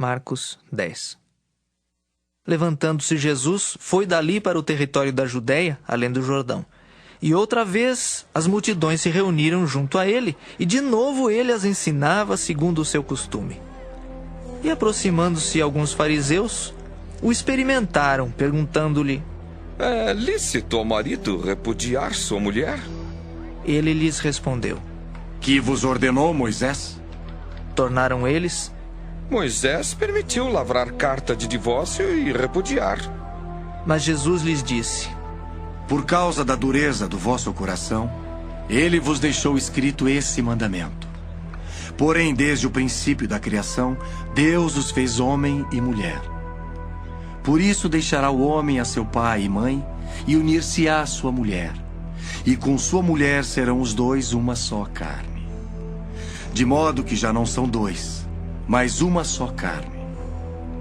Marcos 10. Levantando-se Jesus, foi dali para o território da Judéia, além do Jordão. E outra vez as multidões se reuniram junto a ele, e de novo ele as ensinava segundo o seu costume. E aproximando-se alguns fariseus, o experimentaram, perguntando-lhe: É lícito ao marido repudiar sua mulher? Ele lhes respondeu: Que vos ordenou Moisés? Tornaram eles: Moisés permitiu lavrar carta de divórcio e repudiar. Mas Jesus lhes disse: Por causa da dureza do vosso coração, ele vos deixou escrito esse mandamento. Porém, desde o princípio da criação, Deus os fez homem e mulher. Por isso deixará o homem a seu pai e mãe, e unir-se-á à sua mulher. E com sua mulher serão os dois uma só carne. De modo que já não são dois, mas uma só carne.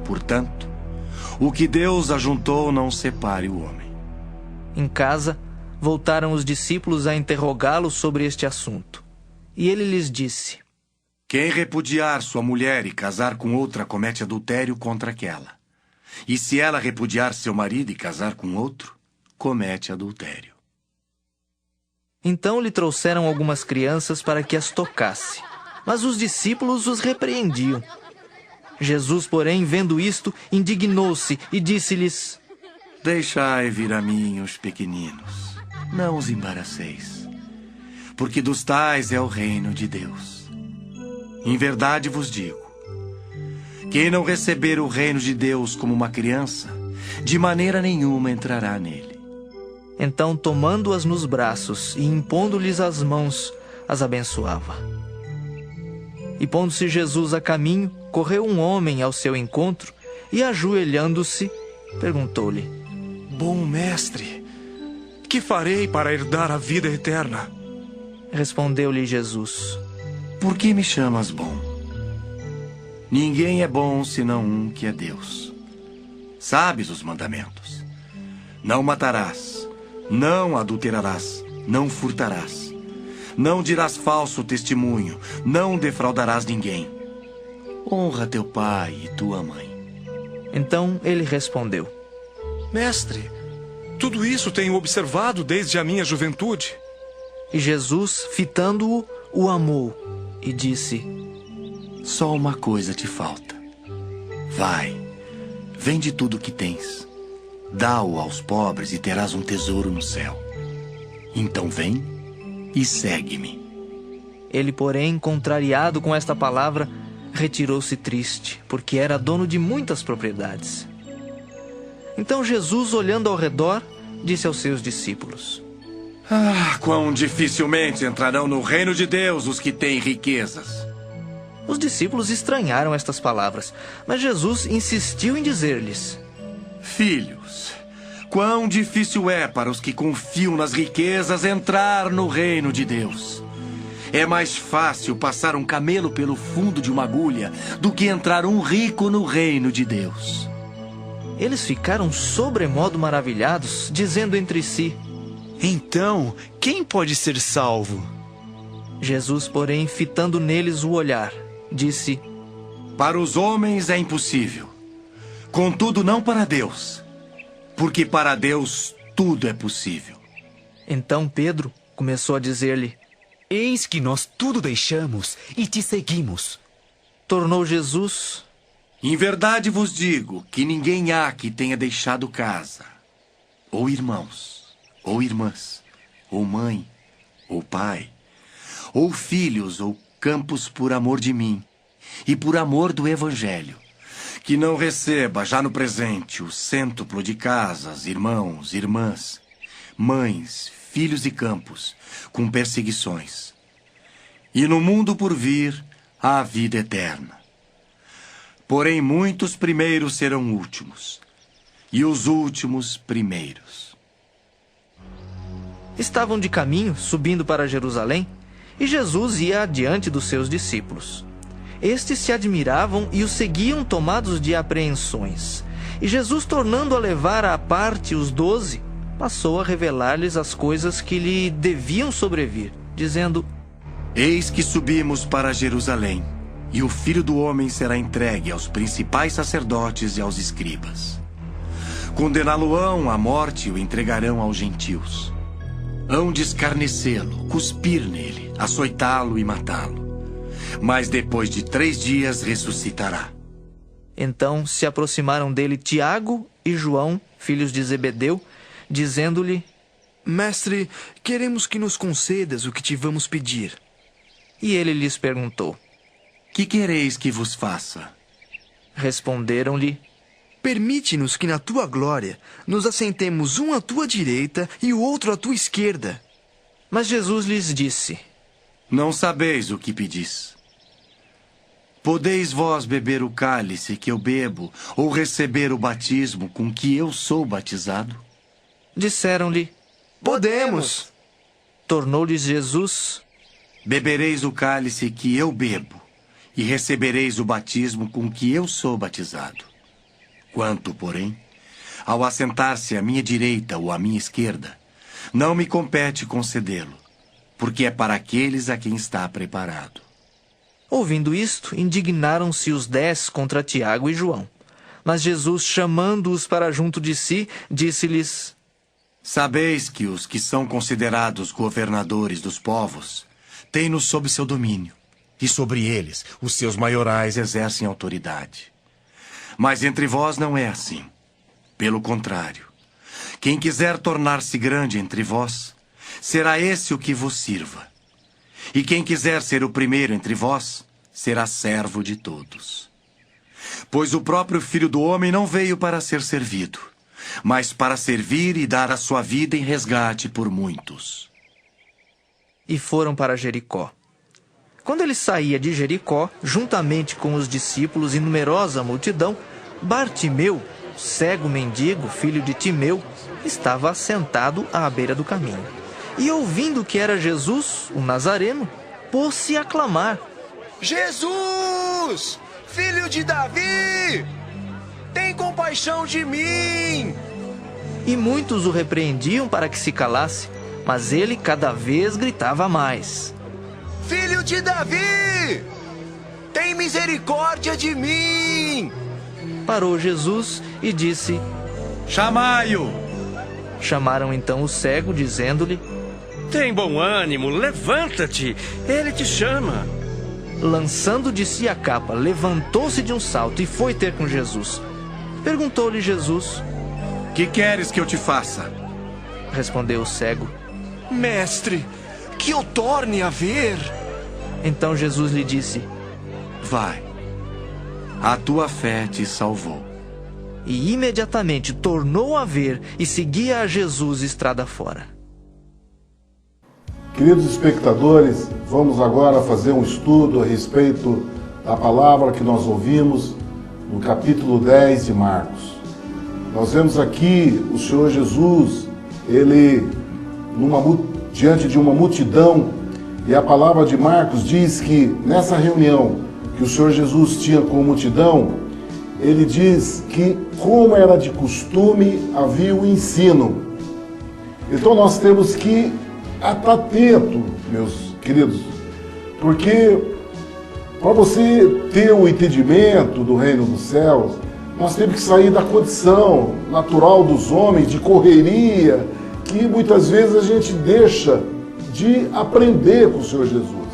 Portanto, o que Deus ajuntou não separe o homem. Em casa, voltaram os discípulos a interrogá-lo sobre este assunto. E ele lhes disse: Quem repudiar sua mulher e casar com outra comete adultério contra aquela. E se ela repudiar seu marido e casar com outro, comete adultério. Então lhe trouxeram algumas crianças para que as tocasse, mas os discípulos os repreendiam. Jesus, porém, vendo isto, indignou-se e disse-lhes: Deixai vir a mim os pequeninos, não os embaraceis, porque dos tais é o reino de Deus. Em verdade vos digo, quem não receber o reino de Deus como uma criança, de maneira nenhuma entrará nele. Então, tomando-as nos braços e impondo-lhes as mãos, as abençoava. E pondo-se Jesus a caminho, correu um homem ao seu encontro e, ajoelhando-se, perguntou-lhe: Bom mestre, que farei para herdar a vida eterna? Respondeu-lhe Jesus: Por que me chamas bom? Ninguém é bom senão um que é Deus. Sabes os mandamentos: não matarás, não adulterarás, não furtarás, não dirás falso testemunho, não defraudarás ninguém. Honra teu pai e tua mãe. Então ele respondeu: Mestre, tudo isso tenho observado desde a minha juventude. E Jesus, fitando-o, o amou e disse: Só uma coisa te falta. Vai, vende tudo o que tens, dá-o aos pobres e terás um tesouro no céu. Então vem e segue-me. Ele, porém, contrariado com esta palavra, retirou-se triste, porque era dono de muitas propriedades. Então Jesus, olhando ao redor, disse aos seus discípulos: Quão dificilmente entrarão no reino de Deus os que têm riquezas. Os discípulos estranharam estas palavras, mas Jesus insistiu em dizer-lhes: Filhos, quão difícil é para os que confiam nas riquezas entrar no reino de Deus. É mais fácil passar um camelo pelo fundo de uma agulha do que entrar um rico no reino de Deus. Eles ficaram sobremodo maravilhados, dizendo entre si: Então, quem pode ser salvo? Jesus, porém, fitando neles o olhar, disse: Para os homens é impossível, contudo não para Deus, porque para Deus tudo é possível. Então Pedro começou a dizer-lhe: Eis que nós tudo deixamos e te seguimos. Tornou Jesus: Em verdade vos digo que ninguém há que tenha deixado casa, ou irmãos, ou irmãs, ou mãe, ou pai, ou filhos, ou campos por amor de mim e por amor do Evangelho, que não receba já no presente o cêntuplo de casas, irmãos, irmãs, mães, filhos e campos, com perseguições. E no mundo por vir, a vida eterna. Porém, muitos primeiros serão últimos, e os últimos primeiros. Estavam de caminho, subindo para Jerusalém, e Jesus ia adiante dos seus discípulos. Estes se admiravam e o seguiam tomados de apreensões. E Jesus, tornando a levar à parte os 12, passou a revelar-lhes as coisas que lhe deviam sobrevir, dizendo: Eis que subimos para Jerusalém, e o Filho do Homem será entregue aos principais sacerdotes e aos escribas. Condená-lo-ão à morte e o entregarão aos gentios. Hão de escarnecê-lo, cuspir nele, açoitá-lo e matá-lo. Mas depois de 3 dias ressuscitará. Então se aproximaram dele Tiago e João, filhos de Zebedeu, dizendo-lhe: Mestre, queremos que nos concedas o que te vamos pedir. E ele lhes perguntou. Que quereis que vos faça? Responderam-lhe: Permite-nos que na tua glória nos assentemos um à tua direita e o outro à tua esquerda. Mas Jesus lhes disse: Não sabeis o que pedis. Podeis vós beber o cálice que eu bebo, ou receber o batismo com que eu sou batizado? Disseram-lhe: Podemos. Tornou-lhes Jesus: Bebereis o cálice que eu bebo, e recebereis o batismo com que eu sou batizado. Quanto, porém, ao assentar-se à minha direita ou à minha esquerda, não me compete concedê-lo, porque é para aqueles a quem está preparado. Ouvindo isto, indignaram-se os 10 contra Tiago e João. Mas Jesus, chamando-os para junto de si, disse-lhes: Sabeis que os que são considerados governadores dos povos têm-nos sob seu domínio, e sobre eles os seus maiorais exercem autoridade. Mas entre vós não é assim. Pelo contrário, quem quiser tornar-se grande entre vós, será esse o que vos sirva. E quem quiser ser o primeiro entre vós, será servo de todos. Pois o próprio Filho do Homem não veio para ser servido, mas para servir e dar a sua vida em resgate por muitos. E foram para Jericó. Quando ele saía de Jericó, juntamente com os discípulos e numerosa multidão, Bartimeu, cego mendigo, filho de Timeu, estava assentado à beira do caminho. E ouvindo que era Jesus, o Nazareno, pôs-se a clamar: Jesus, filho de Davi, tem compaixão de mim! E muitos o repreendiam para que se calasse, mas ele cada vez gritava mais: Filho de Davi, tem misericórdia de mim! Parou Jesus e disse: Chamai-o! Chamaram então o cego, dizendo-lhe: Tem bom ânimo, levanta-te, ele te chama. Lançando de si a capa, levantou-se de um salto e foi ter com Jesus. Perguntou-lhe Jesus: Que queres que eu te faça? Respondeu o cego: Mestre, que eu torne a ver. Então Jesus lhe disse: Vai, a tua fé te salvou. E imediatamente tornou a ver e seguia a Jesus estrada fora. Queridos espectadores, vamos agora fazer um estudo a respeito da palavra que nós ouvimos no capítulo 10 de Marcos. Nós vemos aqui o Senhor Jesus, ele diante de uma multidão, e a palavra de Marcos diz que nessa reunião que o Senhor Jesus tinha com a multidão, ele diz que, como era de costume, havia o ensino. Então nós temos que estar atento, meus queridos, porque para você ter o entendimento do reino dos céus, nós temos que sair da condição natural dos homens, de correria, que muitas vezes a gente deixa de aprender com o Senhor Jesus.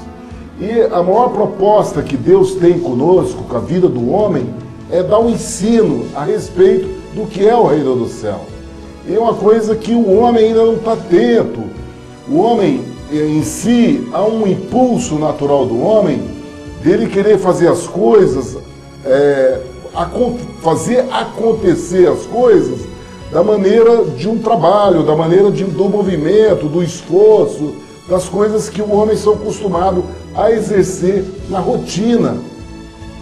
E a maior proposta que Deus tem conosco, com a vida do homem, é dar um ensino a respeito do que é o reino do céu. E é uma coisa que o homem ainda não está atento. O homem em si, há um impulso natural do homem dele querer fazer as coisas, fazer acontecer as coisas da maneira de um trabalho, da maneira do movimento, do esforço, das coisas que o homem são acostumados a exercer na rotina.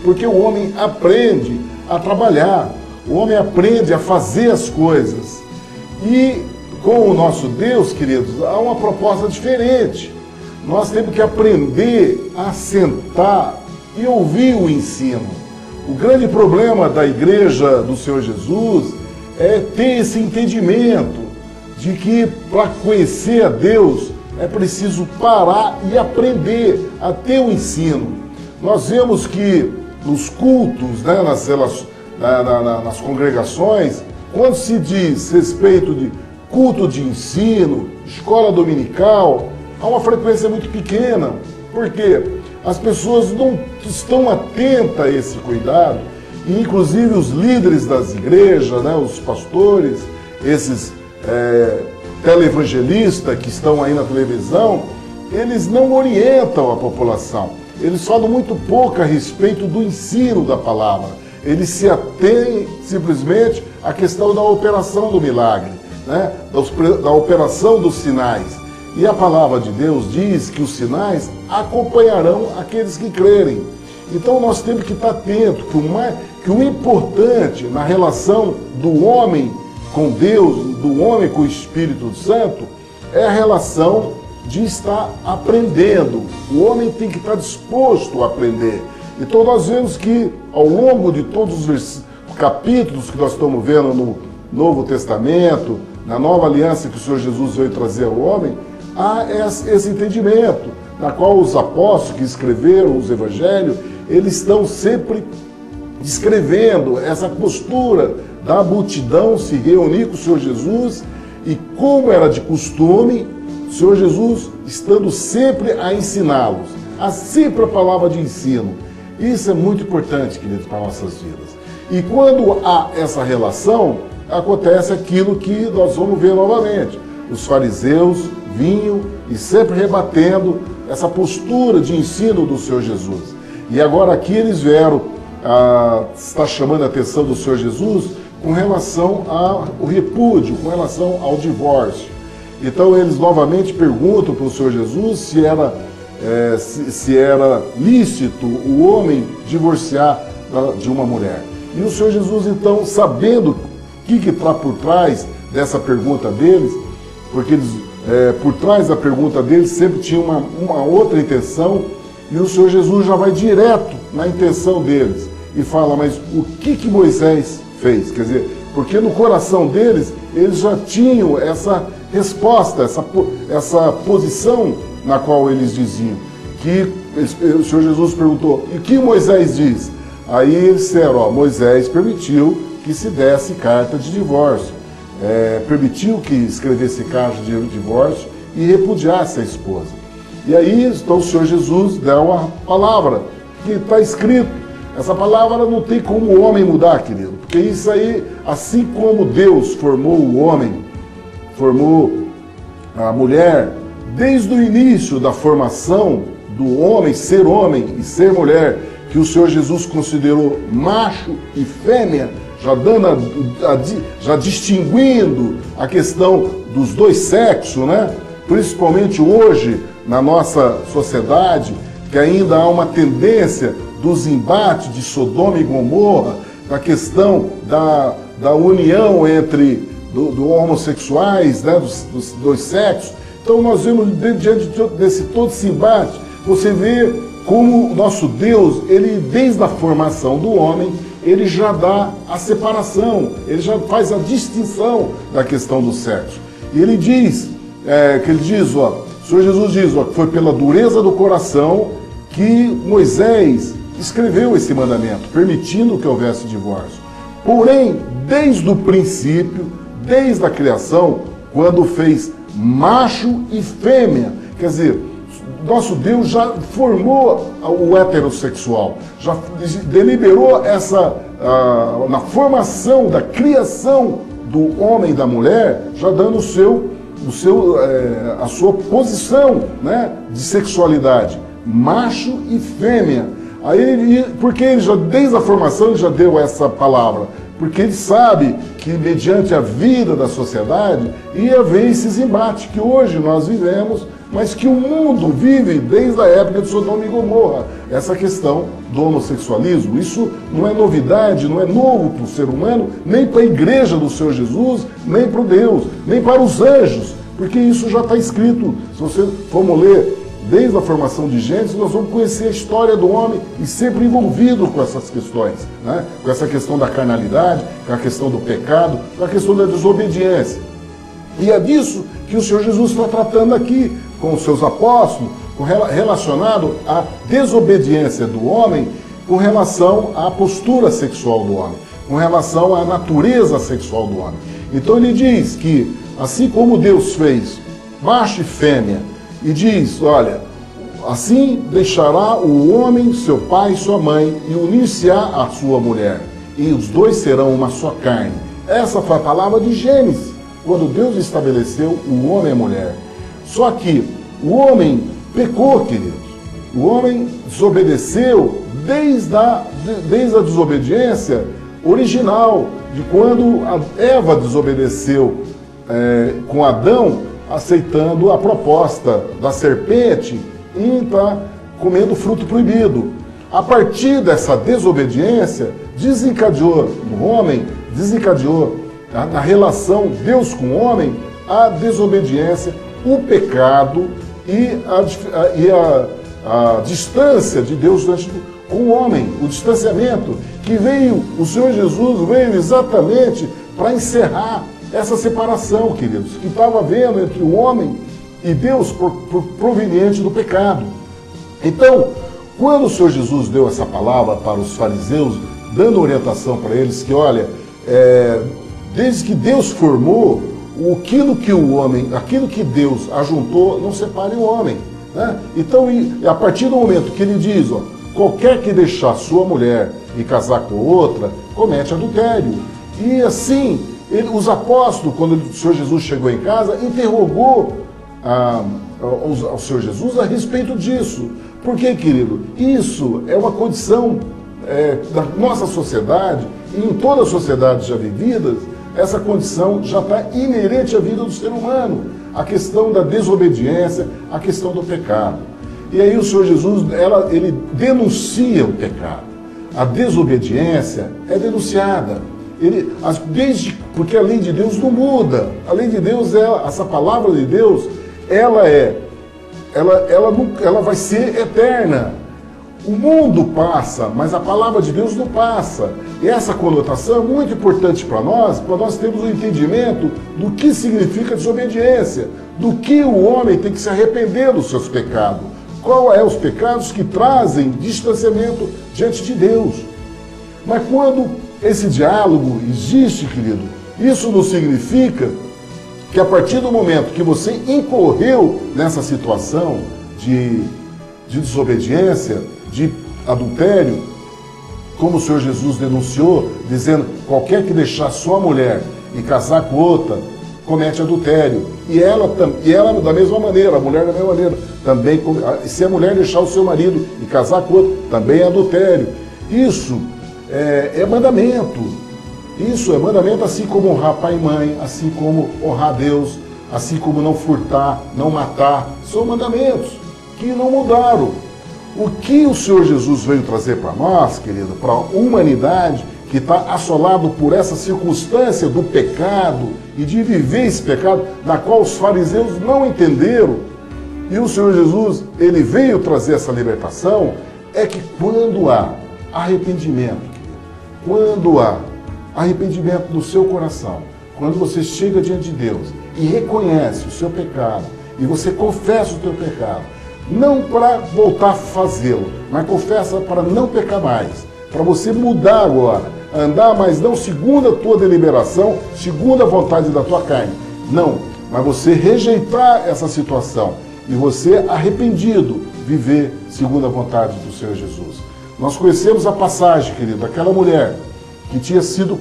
Porque o homem aprende a trabalhar, o homem aprende a fazer as coisas. E com o nosso Deus, queridos, há uma proposta diferente. Nós temos que aprender a sentar e ouvir o ensino. O grande problema da igreja do Senhor Jesus é ter esse entendimento de que para conhecer a Deus é preciso parar e aprender a ter o ensino. nós vemos que nos cultos, né, nas congregações, quando se diz respeito de culto de ensino, escola dominical, há uma frequência muito pequena. Por quê? As pessoas não estão atentas a esse cuidado, e inclusive os líderes das igrejas, né, os pastores, esses televangelistas que estão aí na televisão, eles não orientam a população. Eles falam muito pouco a respeito do ensino da palavra. Eles se atêm simplesmente à questão da operação do milagre, né? Da operação dos sinais. E a palavra de Deus diz que os sinais acompanharão aqueles que crerem. Então nós temos que estar atentos que o importante na relação do homem com Deus, do homem com o Espírito Santo, é a relação de estar aprendendo. O homem tem que estar disposto a aprender. Então nós vemos que ao longo de todos os capítulos que nós estamos vendo no Novo Testamento, na nova aliança que o Senhor Jesus veio trazer ao homem, há esse entendimento, na qual os apóstolos que escreveram os evangelhos, eles estão sempre descrevendo essa postura da multidão se reunir com o Senhor Jesus, e como era de costume, o Senhor Jesus estando sempre a ensiná-los, há sempre a palavra de ensino. Isso é muito importante, queridos, para nossas vidas. E quando há essa relação, acontece aquilo que nós vamos ver novamente. Os fariseus vinham e sempre rebatendo essa postura de ensino do Senhor Jesus. E agora aqui eles vieram está chamando a atenção do Senhor Jesus com relação ao repúdio, com relação ao divórcio. Então eles novamente perguntam para o Senhor Jesus se era lícito o homem divorciar de uma mulher. E o Senhor Jesus, então, sabendo o que está por trás dessa pergunta deles, porque eles, por trás da pergunta deles sempre tinha uma outra intenção, e o Senhor Jesus já vai direto na intenção deles e fala, mas o que Moisés fez? Quer dizer, porque no coração deles, eles já tinham essa resposta, essa posição na qual eles diziam. Que o Senhor Jesus perguntou, e o que Moisés diz? Aí eles disseram, Moisés permitiu que se desse carta de divórcio, permitiu que escrevesse carta de divórcio e repudiasse a esposa. E aí, então, o Senhor Jesus dá uma palavra que está escrito. Essa palavra não tem como o homem mudar, querido, porque isso aí, assim como Deus formou o homem, formou a mulher, desde o início da formação do homem e ser mulher, que o Senhor Jesus considerou macho e fêmea, já distinguindo a questão dos dois sexos, né? Principalmente hoje, na nossa sociedade, que ainda há uma tendência dos embates de Sodoma e Gomorra, da questão da união entre do homossexuais, né, dos dois sexos. Então nós vemos, diante desse todo esse embate, você vê como o nosso Deus, ele desde a formação do homem, ele já dá a separação, ele já faz a distinção da questão do sexo. E ele diz, o Senhor Jesus diz, que foi pela dureza do coração que Moisés escreveu esse mandamento, permitindo que houvesse divórcio. Porém, desde o princípio, desde a criação, quando fez macho e fêmea, quer dizer, nosso Deus já formou o heterossexual, já deliberou na formação da criação do homem e da mulher, já dando a sua posição, né, de sexualidade, macho e fêmea. Porque ele já, desde a formação, ele já deu essa palavra, porque ele sabe que mediante a vida da sociedade ia haver esses embates que hoje nós vivemos, mas que o mundo vive desde a época de Sodoma e Gomorra. Essa questão do homossexualismo, isso não é novidade, não é novo para o ser humano, nem para a igreja do Senhor Jesus, nem para o Deus, nem para os anjos, porque isso já está escrito. Se você formos ler desde a formação de Gênesis, nós vamos conhecer a história do homem e sempre envolvido com essas questões, né? Com essa questão da carnalidade, com a questão do pecado, com a questão da desobediência. E é disso que o Senhor Jesus está tratando aqui com os seus apóstolos, relacionado à desobediência do homem com relação à postura sexual do homem, com relação à natureza sexual do homem. Então ele diz que, assim como Deus fez macho e fêmea, e diz, olha, assim deixará o homem seu pai e sua mãe, e unir-se-á à sua mulher, e os dois serão uma só carne. Essa foi a palavra de Gênesis, quando Deus estabeleceu o homem e a mulher. Só que o homem pecou, queridos. O homem desobedeceu desde a desobediência original, de quando a Eva desobedeceu com Adão, aceitando a proposta da serpente e está comendo fruto proibido. A partir dessa desobediência, desencadeou no homem, na relação Deus com o homem, a desobediência, o pecado e a distância de Deus com o homem, o distanciamento, que veio, o Senhor Jesus veio exatamente para encerrar essa separação, queridos, que estava havendo entre o homem e Deus proveniente do pecado. Então, quando o Senhor Jesus deu essa palavra para os fariseus, dando orientação para eles que, olha, desde que Deus formou, aquilo que Deus ajuntou, não separe o homem, né? Então, a partir do momento que ele diz, ó, qualquer que deixar sua mulher e casar com outra, comete adultério. E assim, os apóstolos, quando o Senhor Jesus chegou em casa, interrogou ao Senhor Jesus a respeito disso. Por quê, querido? Isso é uma condição da nossa sociedade, e em todas as sociedades já vividas, essa condição já está inerente à vida do ser humano. A questão da desobediência, a questão do pecado. E aí o Senhor Jesus, ele denuncia o pecado. A desobediência é denunciada. Porque a lei de Deus não muda. A lei de Deus, essa palavra de Deus, ela vai ser eterna. O mundo passa, mas a palavra de Deus não passa. E essa conotação é muito importante para nós termos um entendimento do que significa desobediência, do que o homem tem que se arrepender dos seus pecados. Qual é os pecados que trazem distanciamento diante de Deus. Mas quando esse diálogo existe, querido, isso não significa que a partir do momento que você incorreu nessa situação de desobediência, de adultério, como o Senhor Jesus denunciou, dizendo, qualquer que deixar sua mulher e casar com outra, comete adultério. E ela da mesma maneira, a mulher da mesma maneira, também, se a mulher deixar o seu marido e casar com outro, também é adultério. Isso é mandamento. Isso é mandamento, assim como honrar pai e mãe, assim como honrar Deus, assim como não furtar, não matar. São mandamentos que não mudaram. O que o Senhor Jesus veio trazer para nós, querido, para a humanidade que está assolado por essa circunstância do pecado e de viver esse pecado, na qual os fariseus não entenderam, e o Senhor Jesus, ele veio trazer essa libertação, é que quando há arrependimento, no seu coração, quando você chega diante de Deus e reconhece o seu pecado, e você confessa o teu pecado, não para voltar a fazê-lo, mas confessa para não pecar mais, para você mudar agora, andar, mas não segundo a tua deliberação, segundo a vontade da tua carne. Não, mas você rejeitar essa situação e você, arrependido, viver segundo a vontade do Senhor Jesus. Nós conhecemos a passagem, querido, daquela mulher que tinha sido,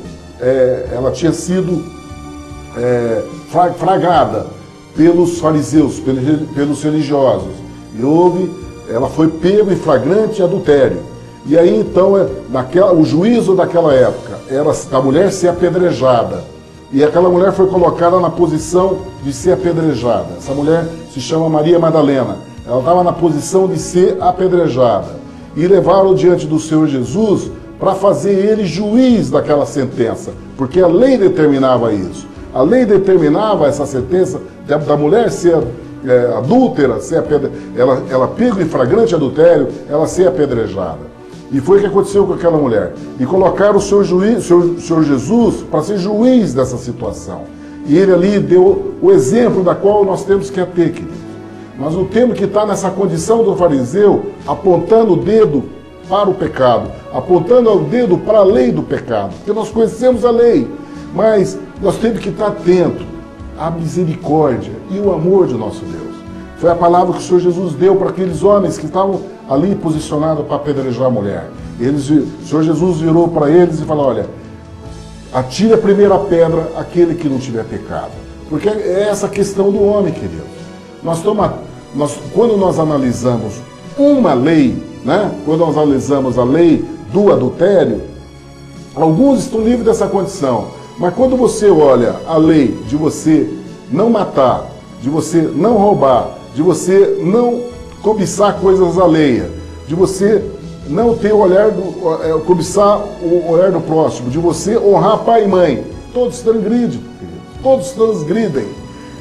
flagrada pelos fariseus, pelos religiosos. E ela foi pega em flagrante adultério. E aí então, o juízo daquela época era a mulher ser apedrejada. E aquela mulher foi colocada na posição de ser apedrejada. Essa mulher se chama Maria Madalena. Ela estava na posição de ser apedrejada. E levaram diante do Senhor Jesus para fazer ele juiz daquela sentença. Porque a lei determinava isso. A lei determinava essa sentença da mulher ser adúltera, ela pega em flagrante adultério, ela ser apedrejada. E foi o que aconteceu com aquela mulher. E colocaram o Senhor Jesus para ser juiz dessa situação. E ele ali deu o exemplo da qual nós temos que ter, querido. Nós não temos que estar nessa condição do fariseu apontando o dedo para o pecado, apontando o dedo para a lei do pecado, porque nós conhecemos a lei, mas nós temos que estar atento à misericórdia e o amor de nosso Deus. Foi a palavra que o Senhor Jesus deu para aqueles homens que estavam ali posicionados para apedrejar a mulher. O Senhor Jesus virou para eles e falou: olha, atire a primeira pedra aquele que não tiver pecado. Porque é essa questão do homem, querido. Quando nós analisamos uma lei, né? Quando nós analisamos a lei do adultério, alguns estão livres dessa condição. Mas quando você olha a lei de você não matar, de você não roubar, de você não cobiçar coisas alheias, de você não ter o olhar cobiçar o olhar do próximo, de você honrar pai e mãe, todos transgridem, todos transgridem.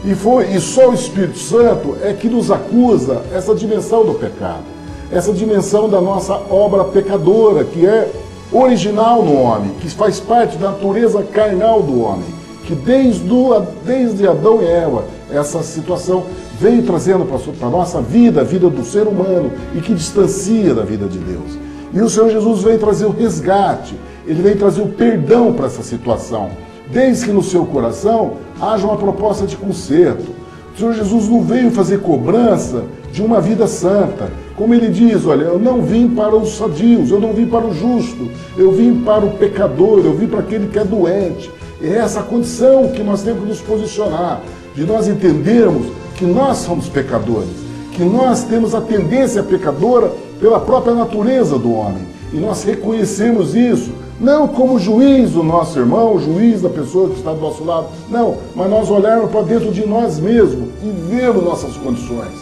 E só o Espírito Santo é que nos acusa essa dimensão do pecado, essa dimensão da nossa obra pecadora, que é original no homem, que faz parte da natureza carnal do homem, que desde Adão e Eva, essa situação veio trazendo para a nossa vida, a vida do ser humano, e que distancia da vida de Deus. E o Senhor Jesus veio trazer o resgate, ele veio trazer o perdão para essa situação, desde que no seu coração haja uma proposta de conserto. O Senhor Jesus não veio fazer cobrança de uma vida santa. Como ele diz, olha, eu não vim para os sadios, eu não vim para o justo, eu vim para o pecador, eu vim para aquele que é doente. É essa condição que nós temos que nos posicionar, de nós entendermos que nós somos pecadores, que nós temos a tendência pecadora pela própria natureza do homem. E nós reconhecemos isso, não como juiz do nosso irmão, juiz da pessoa que está do nosso lado, não, mas nós olharmos para dentro de nós mesmos e vermos nossas condições.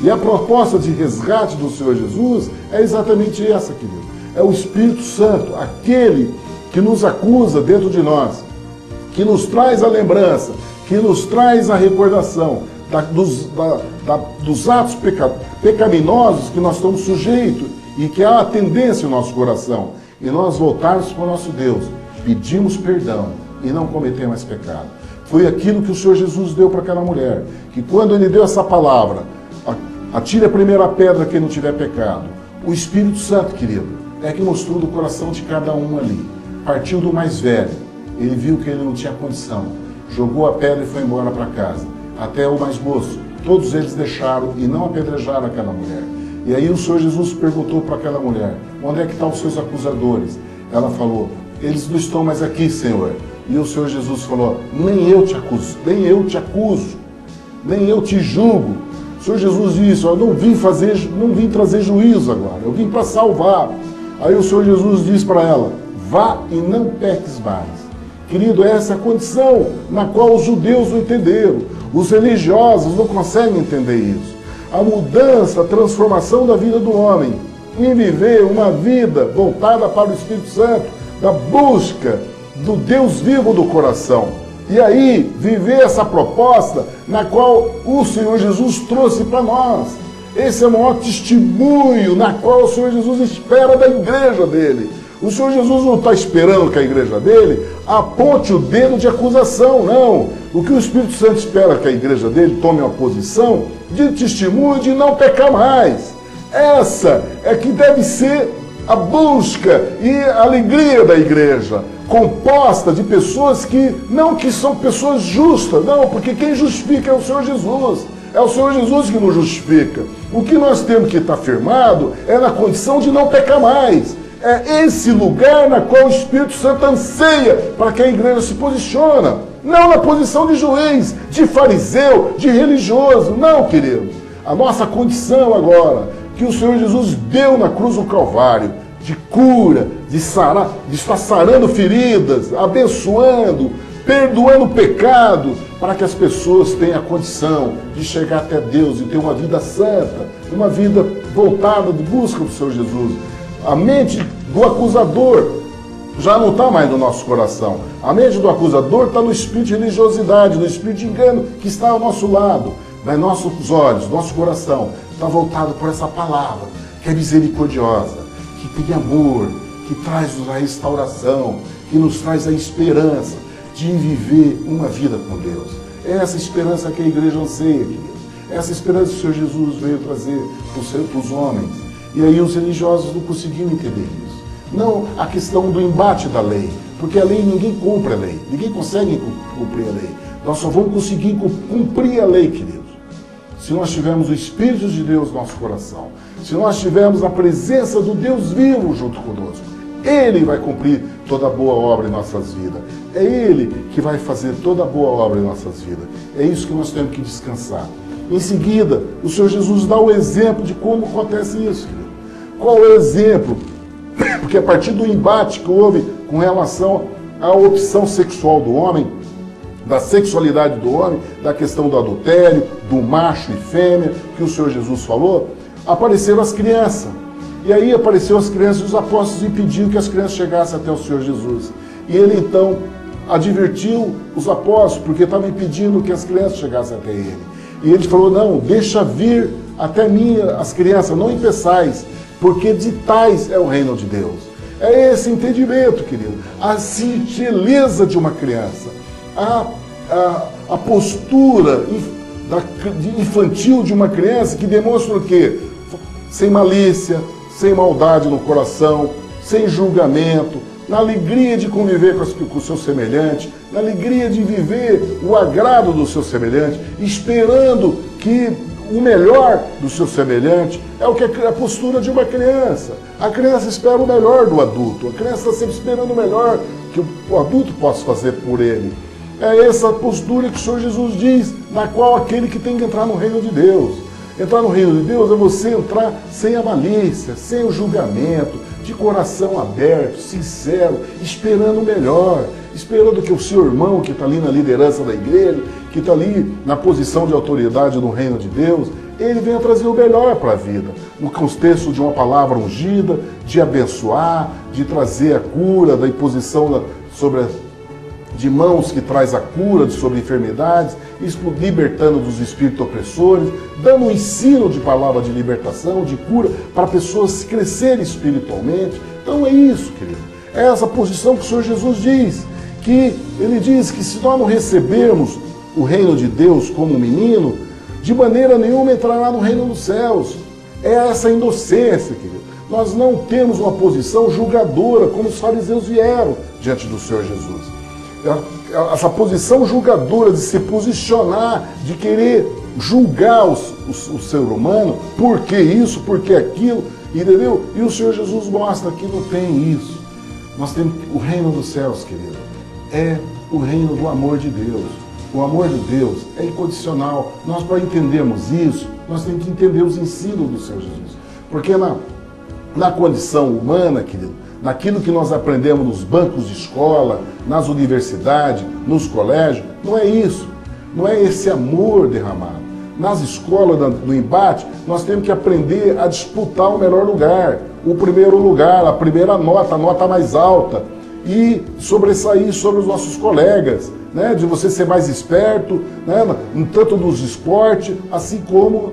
E a proposta de resgate do Senhor Jesus é exatamente essa, querido. É o Espírito Santo, aquele que nos acusa dentro de nós, que nos traz a lembrança, que nos traz a recordação dos atos pecaminosos que nós estamos sujeitos e que há a tendência no nosso coração. E nós voltarmos para o nosso Deus, pedimos perdão e não cometer mais pecado. Foi aquilo que o Senhor Jesus deu para aquela mulher, que quando ele deu essa palavra, atire a primeira pedra quem não tiver pecado, o Espírito Santo, querido, é que mostrou do coração de cada um ali. Partiu do mais velho, ele viu que ele não tinha condição, jogou a pedra e foi embora para casa. Até o mais moço, todos eles deixaram e não apedrejaram aquela mulher. E aí o Senhor Jesus perguntou para aquela mulher: onde é que estão os seus acusadores? Ela falou: eles não estão mais aqui, Senhor. E o Senhor Jesus falou: nem eu te acuso, nem eu te acuso, nem eu te julgo. O Senhor Jesus disse: eu não vim trazer juízo agora, eu vim para salvar. Aí o Senhor Jesus disse para ela: vá e não peques mais. Querido, essa é a condição na qual os judeus não entenderam. Os religiosos não conseguem entender isso. A mudança, a transformação da vida do homem em viver uma vida voltada para o Espírito Santo, da busca do Deus vivo do coração. E aí, viver essa proposta na qual o Senhor Jesus trouxe para nós. Esse é o maior testemunho na qual o Senhor Jesus espera da igreja dele. O Senhor Jesus não está esperando que a igreja dele aponte o dedo de acusação, não. O que o Espírito Santo espera que a igreja dele tome uma posição de testemunho de não pecar mais. Essa é que deve ser a busca e a alegria da igreja, composta de pessoas que são pessoas justas, não, porque quem justifica é o Senhor Jesus. É o Senhor Jesus que nos justifica. O que nós temos que estar firmado é na condição de não pecar mais. É esse lugar na qual o Espírito Santo anseia para que a igreja se posiciona. Não na posição de juiz, de fariseu, de religioso. Não, querido. A nossa condição agora, que o Senhor Jesus deu na cruz do Calvário, de cura, de sarar, de estar sarando feridas, abençoando, perdoando o pecado, para que as pessoas tenham a condição de chegar até Deus e ter uma vida santa, uma vida voltada de busca do Senhor Jesus. A mente do acusador já não está mais no nosso coração. A mente do acusador está no espírito de religiosidade, no espírito de engano que está ao nosso lado. Mas nossos olhos, nosso coração está voltado por essa palavra, que é misericordiosa, que tem amor, que traz-nos a restauração, que nos traz a esperança de viver uma vida com Deus. É essa esperança que a igreja anseia, querido. Essa esperança que o Senhor Jesus veio trazer para os homens. E aí os religiosos não conseguiam entender isso. Não a questão do embate da lei, porque a lei, ninguém cumpre a lei, ninguém consegue cumprir a lei. Nós só vamos conseguir cumprir a lei, queridos, se nós tivermos o Espírito de Deus no nosso coração, se nós tivermos a presença do Deus vivo junto conosco. Ele vai cumprir toda a boa obra em nossas vidas. É Ele que vai fazer toda a boa obra em nossas vidas. É isso que nós temos que descansar. Em seguida, o Senhor Jesus dá o exemplo de como acontece isso, querido. Qual é o exemplo? Porque a partir do embate que houve com relação à opção sexual do homem, da sexualidade do homem, da questão do adultério, do macho e fêmea, que o Senhor Jesus falou, apareceram as crianças. E aí apareceram as crianças e os apóstolos impediram que as crianças chegassem até o Senhor Jesus. E ele então advertiu os apóstolos, porque estavam impedindo que as crianças chegassem até ele. E ele falou, não, deixa vir até mim as crianças, não impeçais, porque de tais é o reino de Deus. É esse entendimento, querido. A singeleza de uma criança, a postura infantil de uma criança que demonstra o quê? Sem malícia, sem maldade no coração, sem julgamento, na alegria de conviver com o seu semelhante, na alegria de viver o agrado do seu semelhante, esperando que o melhor do seu semelhante. É o que é a postura de uma criança. A criança espera o melhor do adulto, a criança está sempre esperando o melhor que o adulto possa fazer por ele. É essa postura que o Senhor Jesus diz, na qual aquele que tem que entrar no reino de Deus. Entrar no reino de Deus é você entrar sem a malícia, sem o julgamento, de coração aberto, sincero, esperando o melhor, esperando que o seu irmão que está ali na liderança da igreja, que está ali na posição de autoridade no reino de Deus, ele venha trazer o melhor para a vida, no contexto de uma palavra ungida, de abençoar, de trazer a cura, da imposição de mãos que traz a cura sobre enfermidades, libertando dos espíritos opressores, dando um ensino de palavra de libertação, de cura, para pessoas crescerem espiritualmente. Então é isso, querido. É essa posição que o Senhor Jesus diz, que ele diz que se nós não recebermos o reino de Deus como menino, de maneira nenhuma entrará no reino dos céus. É essa inocência, querido. Nós não temos uma posição julgadora, como os fariseus vieram diante do Senhor Jesus. Essa posição julgadora de se posicionar, de querer julgar o ser humano, por que isso, por que aquilo, entendeu? E o Senhor Jesus mostra que não tem isso. Nós temos o reino dos céus, querido, é o reino do amor de Deus. O amor de Deus é incondicional. Nós, para entendermos isso, nós temos que entender os ensinos do Senhor Jesus. Porque na condição humana, querido, naquilo que nós aprendemos nos bancos de escola, nas universidades, nos colégios, não é isso. Não é esse amor derramado. Nas escolas, no embate, nós temos que aprender a disputar o melhor lugar, o primeiro lugar, a primeira nota, a nota mais alta, e sobressair sobre os nossos colegas, né? De você ser mais esperto, né? Tanto nos esportes, assim como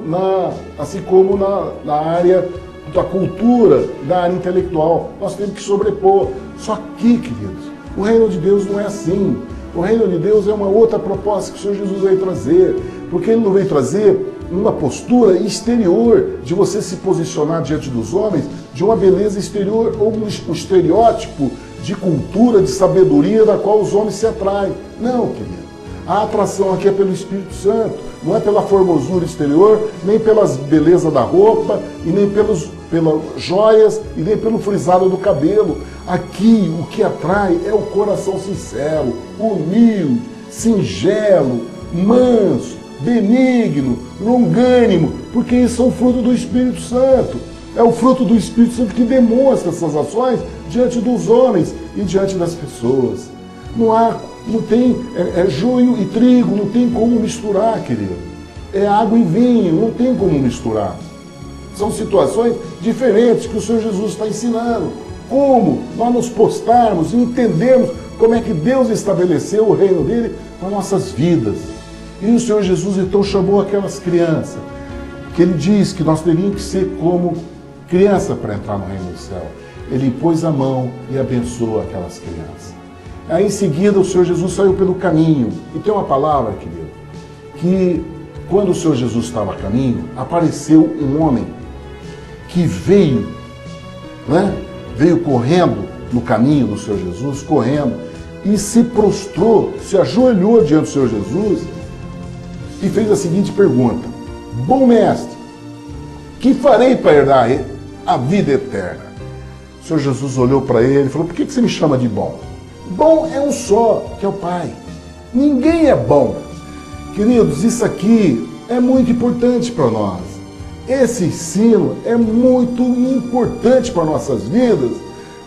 na área da cultura, da área intelectual. Nós temos que sobrepor. Só que, queridos, o reino de Deus não é assim. O reino de Deus é uma outra proposta que o Senhor Jesus veio trazer. Porque Ele não veio trazer uma postura exterior de você se posicionar diante dos homens, de uma beleza exterior ou um estereótipo de cultura, de sabedoria da qual os homens se atraem. Não, querido. A atração aqui é pelo Espírito Santo. Não é pela formosura exterior, nem pelas belezas da roupa, e nem pelas joias, e nem pelo frisado do cabelo. Aqui, o que atrai é o coração sincero, humilde, singelo, manso, benigno, longânimo, porque isso é o fruto do Espírito Santo. É o fruto do Espírito Santo que demonstra essas ações diante dos homens e diante das pessoas. Não tem joio e trigo, não tem como misturar, querido. É água e vinho, não tem como misturar. São situações diferentes que o Senhor Jesus está ensinando. Como nós nos postarmos e entendermos como é que Deus estabeleceu o reino dele com nossas vidas. E o Senhor Jesus então chamou aquelas crianças, que ele diz que nós teríamos que ser como criança para entrar no reino do céu. Ele impôs a mão e abençoou aquelas crianças. Aí em seguida o Senhor Jesus saiu pelo caminho. E tem uma palavra, querido, que quando o Senhor Jesus estava a caminho, apareceu um homem que veio, né? Veio correndo no caminho do Senhor Jesus, correndo, e se prostrou, se ajoelhou diante do Senhor Jesus e fez a seguinte pergunta: bom mestre, que farei para herdar a vida eterna? O Senhor Jesus olhou para ele e falou: por que você me chama de bom? Bom é um só, que é o Pai. Ninguém é bom. Queridos, isso aqui é muito importante para nós. Esse ensino é muito importante para nossas vidas.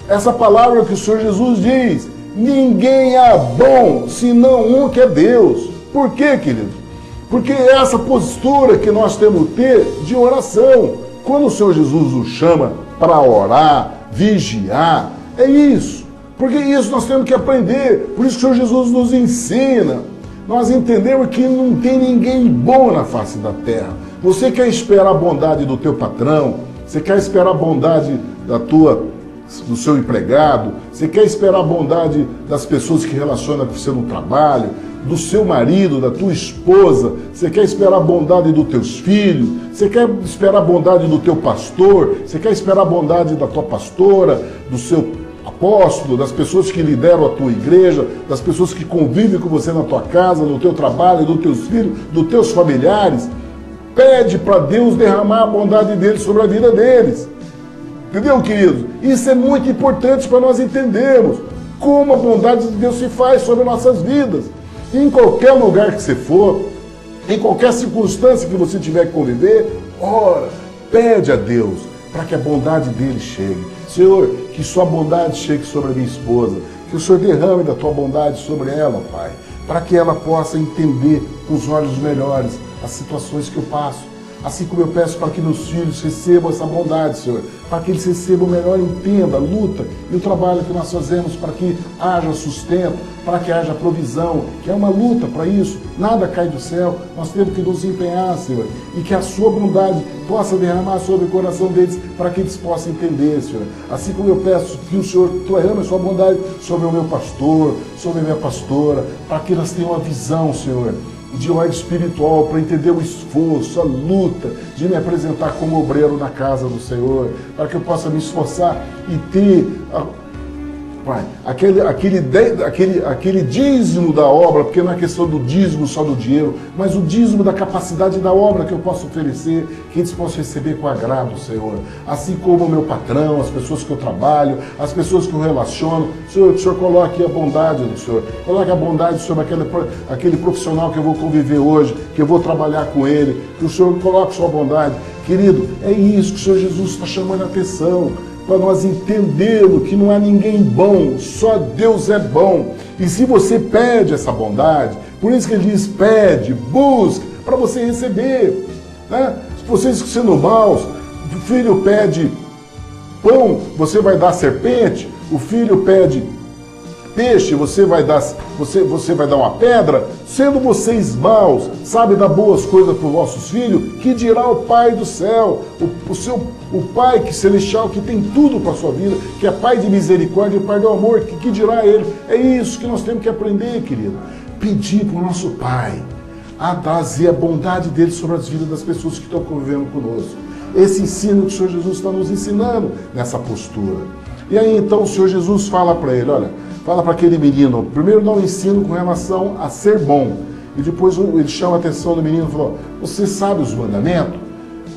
Essa palavra que o Senhor Jesus diz: ninguém é bom, senão um que é Deus. Por quê, querido? Porque é essa postura que nós temos que ter de oração. Quando o Senhor Jesus nos chama para orar, vigiar, é isso. Porque isso nós temos que aprender. Por isso que o Senhor Jesus nos ensina. Nós entendemos que não tem ninguém bom na face da terra. Você quer esperar a bondade do teu patrão, você quer esperar a bondade do seu empregado, você quer esperar a bondade das pessoas que relacionam com você no trabalho, do seu marido, da tua esposa, você quer esperar a bondade dos teus filhos, você quer esperar a bondade do teu pastor, você quer esperar a bondade da tua pastora, do seu apóstolo, das pessoas que lideram a tua igreja, das pessoas que convivem com você na tua casa, no teu trabalho, dos teus filhos, dos teus familiares. Pede para Deus derramar a bondade dele sobre a vida deles. Entendeu, queridos? Isso é muito importante para nós entendermos como a bondade de Deus se faz sobre nossas vidas. Em qualquer lugar que você for, em qualquer circunstância que você tiver que conviver, ora, pede a Deus para que a bondade dele chegue. Senhor, que sua bondade chegue sobre a minha esposa, que o Senhor derrame da tua bondade sobre ela, Pai, para que ela possa entender com os olhos melhores as situações que eu passo. Assim como eu peço para que meus filhos recebam essa bondade, Senhor, para que eles recebam melhor, entenda a luta e o trabalho que nós fazemos para que haja sustento, para que haja provisão, que é uma luta para isso, nada cai do céu, nós temos que nos empenhar, Senhor, e que a sua bondade possa derramar sobre o coração deles, para que eles possam entender, Senhor. Assim como eu peço que o Senhor derrame a sua bondade sobre o meu pastor, sobre a minha pastora, para que elas tenham uma visão, Senhor, de ordem espiritual, para entender o esforço, a luta de me apresentar como obreiro na casa do Senhor, para que eu possa me esforçar e ter Pai, aquele dízimo da obra, porque não é questão do dízimo só do dinheiro, mas o dízimo da capacidade da obra que eu posso oferecer, que eles possam receber com agrado, Senhor. Assim como o meu patrão, as pessoas que eu trabalho, as pessoas que eu relaciono, Senhor, que o Senhor coloque a bondade do Senhor, coloque a bondade sobre aquele profissional que eu vou conviver hoje, que eu vou trabalhar com ele, que o Senhor coloque sua bondade. Querido, é isso que o Senhor Jesus está chamando a atenção, para nós entendermos que não há ninguém bom, só Deus é bom. E se você pede essa bondade, por isso que ele diz, pede, busca, para você receber. Né? Se vocês sendo maus, o filho pede pão, você vai dar serpente, o filho pede peixe, você vai dar uma pedra. Sendo vocês maus, sabe dar boas coisas para os vossos filhos, que dirá o Pai do céu, o Pai que celestial, que tem tudo para a sua vida, que é Pai de misericórdia e Pai do amor, que dirá ele. É isso que nós temos que aprender, querido. Pedir para o nosso Pai a trazer a bondade dele sobre as vidas das pessoas que estão convivendo conosco. Esse ensino que o Senhor Jesus está nos ensinando nessa postura. E aí então o Senhor Jesus fala para ele, olha, fala para aquele menino, primeiro dá um ensino com relação a ser bom, e depois ele chama a atenção do menino e fala, você sabe os mandamentos?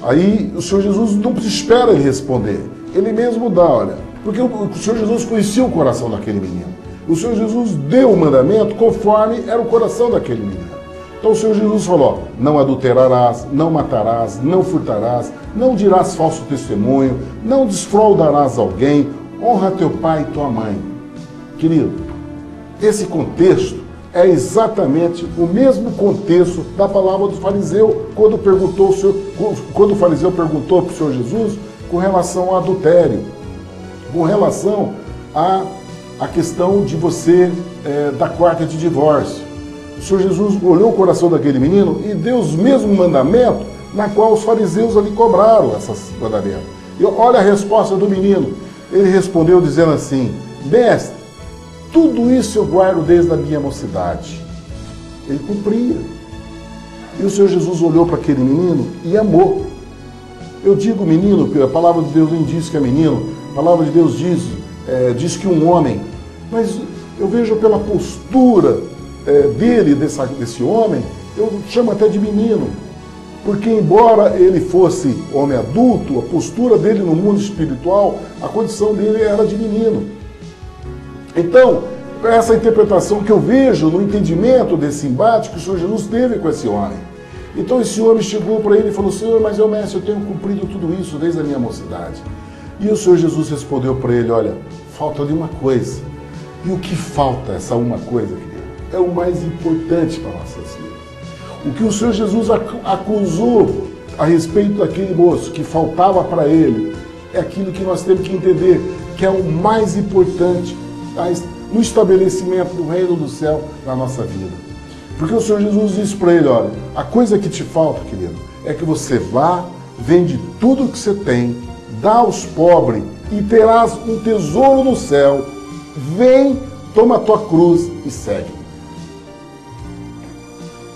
Aí o Senhor Jesus não espera ele responder, ele mesmo dá, olha, porque o Senhor Jesus conhecia o coração daquele menino. O Senhor Jesus deu o mandamento conforme era o coração daquele menino. Então o Senhor Jesus falou, não adulterarás, não matarás, não furtarás, não dirás falso testemunho, não desfraudarás alguém, honra teu pai e tua mãe. Querido, esse contexto é exatamente o mesmo contexto da palavra do fariseu, quando o fariseu perguntou para o Senhor Jesus com relação ao adultério, com relação à questão de você da quarta de divórcio. O Senhor Jesus olhou o coração daquele menino e deu os mesmos mandamentos na qual os fariseus ali cobraram esses mandamentos. E olha a resposta do menino. Ele respondeu dizendo assim, mestre, tudo isso eu guardo desde a minha mocidade. Ele cumpria. E o Senhor Jesus olhou para aquele menino e amou. Eu digo menino, porque a palavra de Deus nem diz que é menino, a palavra de Deus diz que um homem, mas eu vejo pela postura dele, desse homem, eu chamo até de menino, porque embora ele fosse homem adulto, a postura dele no mundo espiritual, a condição dele era de menino. Então, essa interpretação que eu vejo no entendimento desse embate que o Senhor Jesus teve com esse homem. Então esse homem chegou para ele e falou: Senhor, mas mestre, eu tenho cumprido tudo isso desde a minha mocidade. E o Senhor Jesus respondeu para ele: olha, falta-lhe uma coisa. E o que falta, essa uma coisa, querido, é o mais importante para nossas vidas. O que o Senhor Jesus acusou a respeito daquele moço, que faltava para ele, é aquilo que nós temos que entender, que é o mais importante no estabelecimento do reino do céu na nossa vida. Porque o Senhor Jesus disse para ele: olha, a coisa que te falta, querido, é que você vá, vende tudo que você tem, dá aos pobres e terás um tesouro no céu. Vem, toma a tua cruz e segue.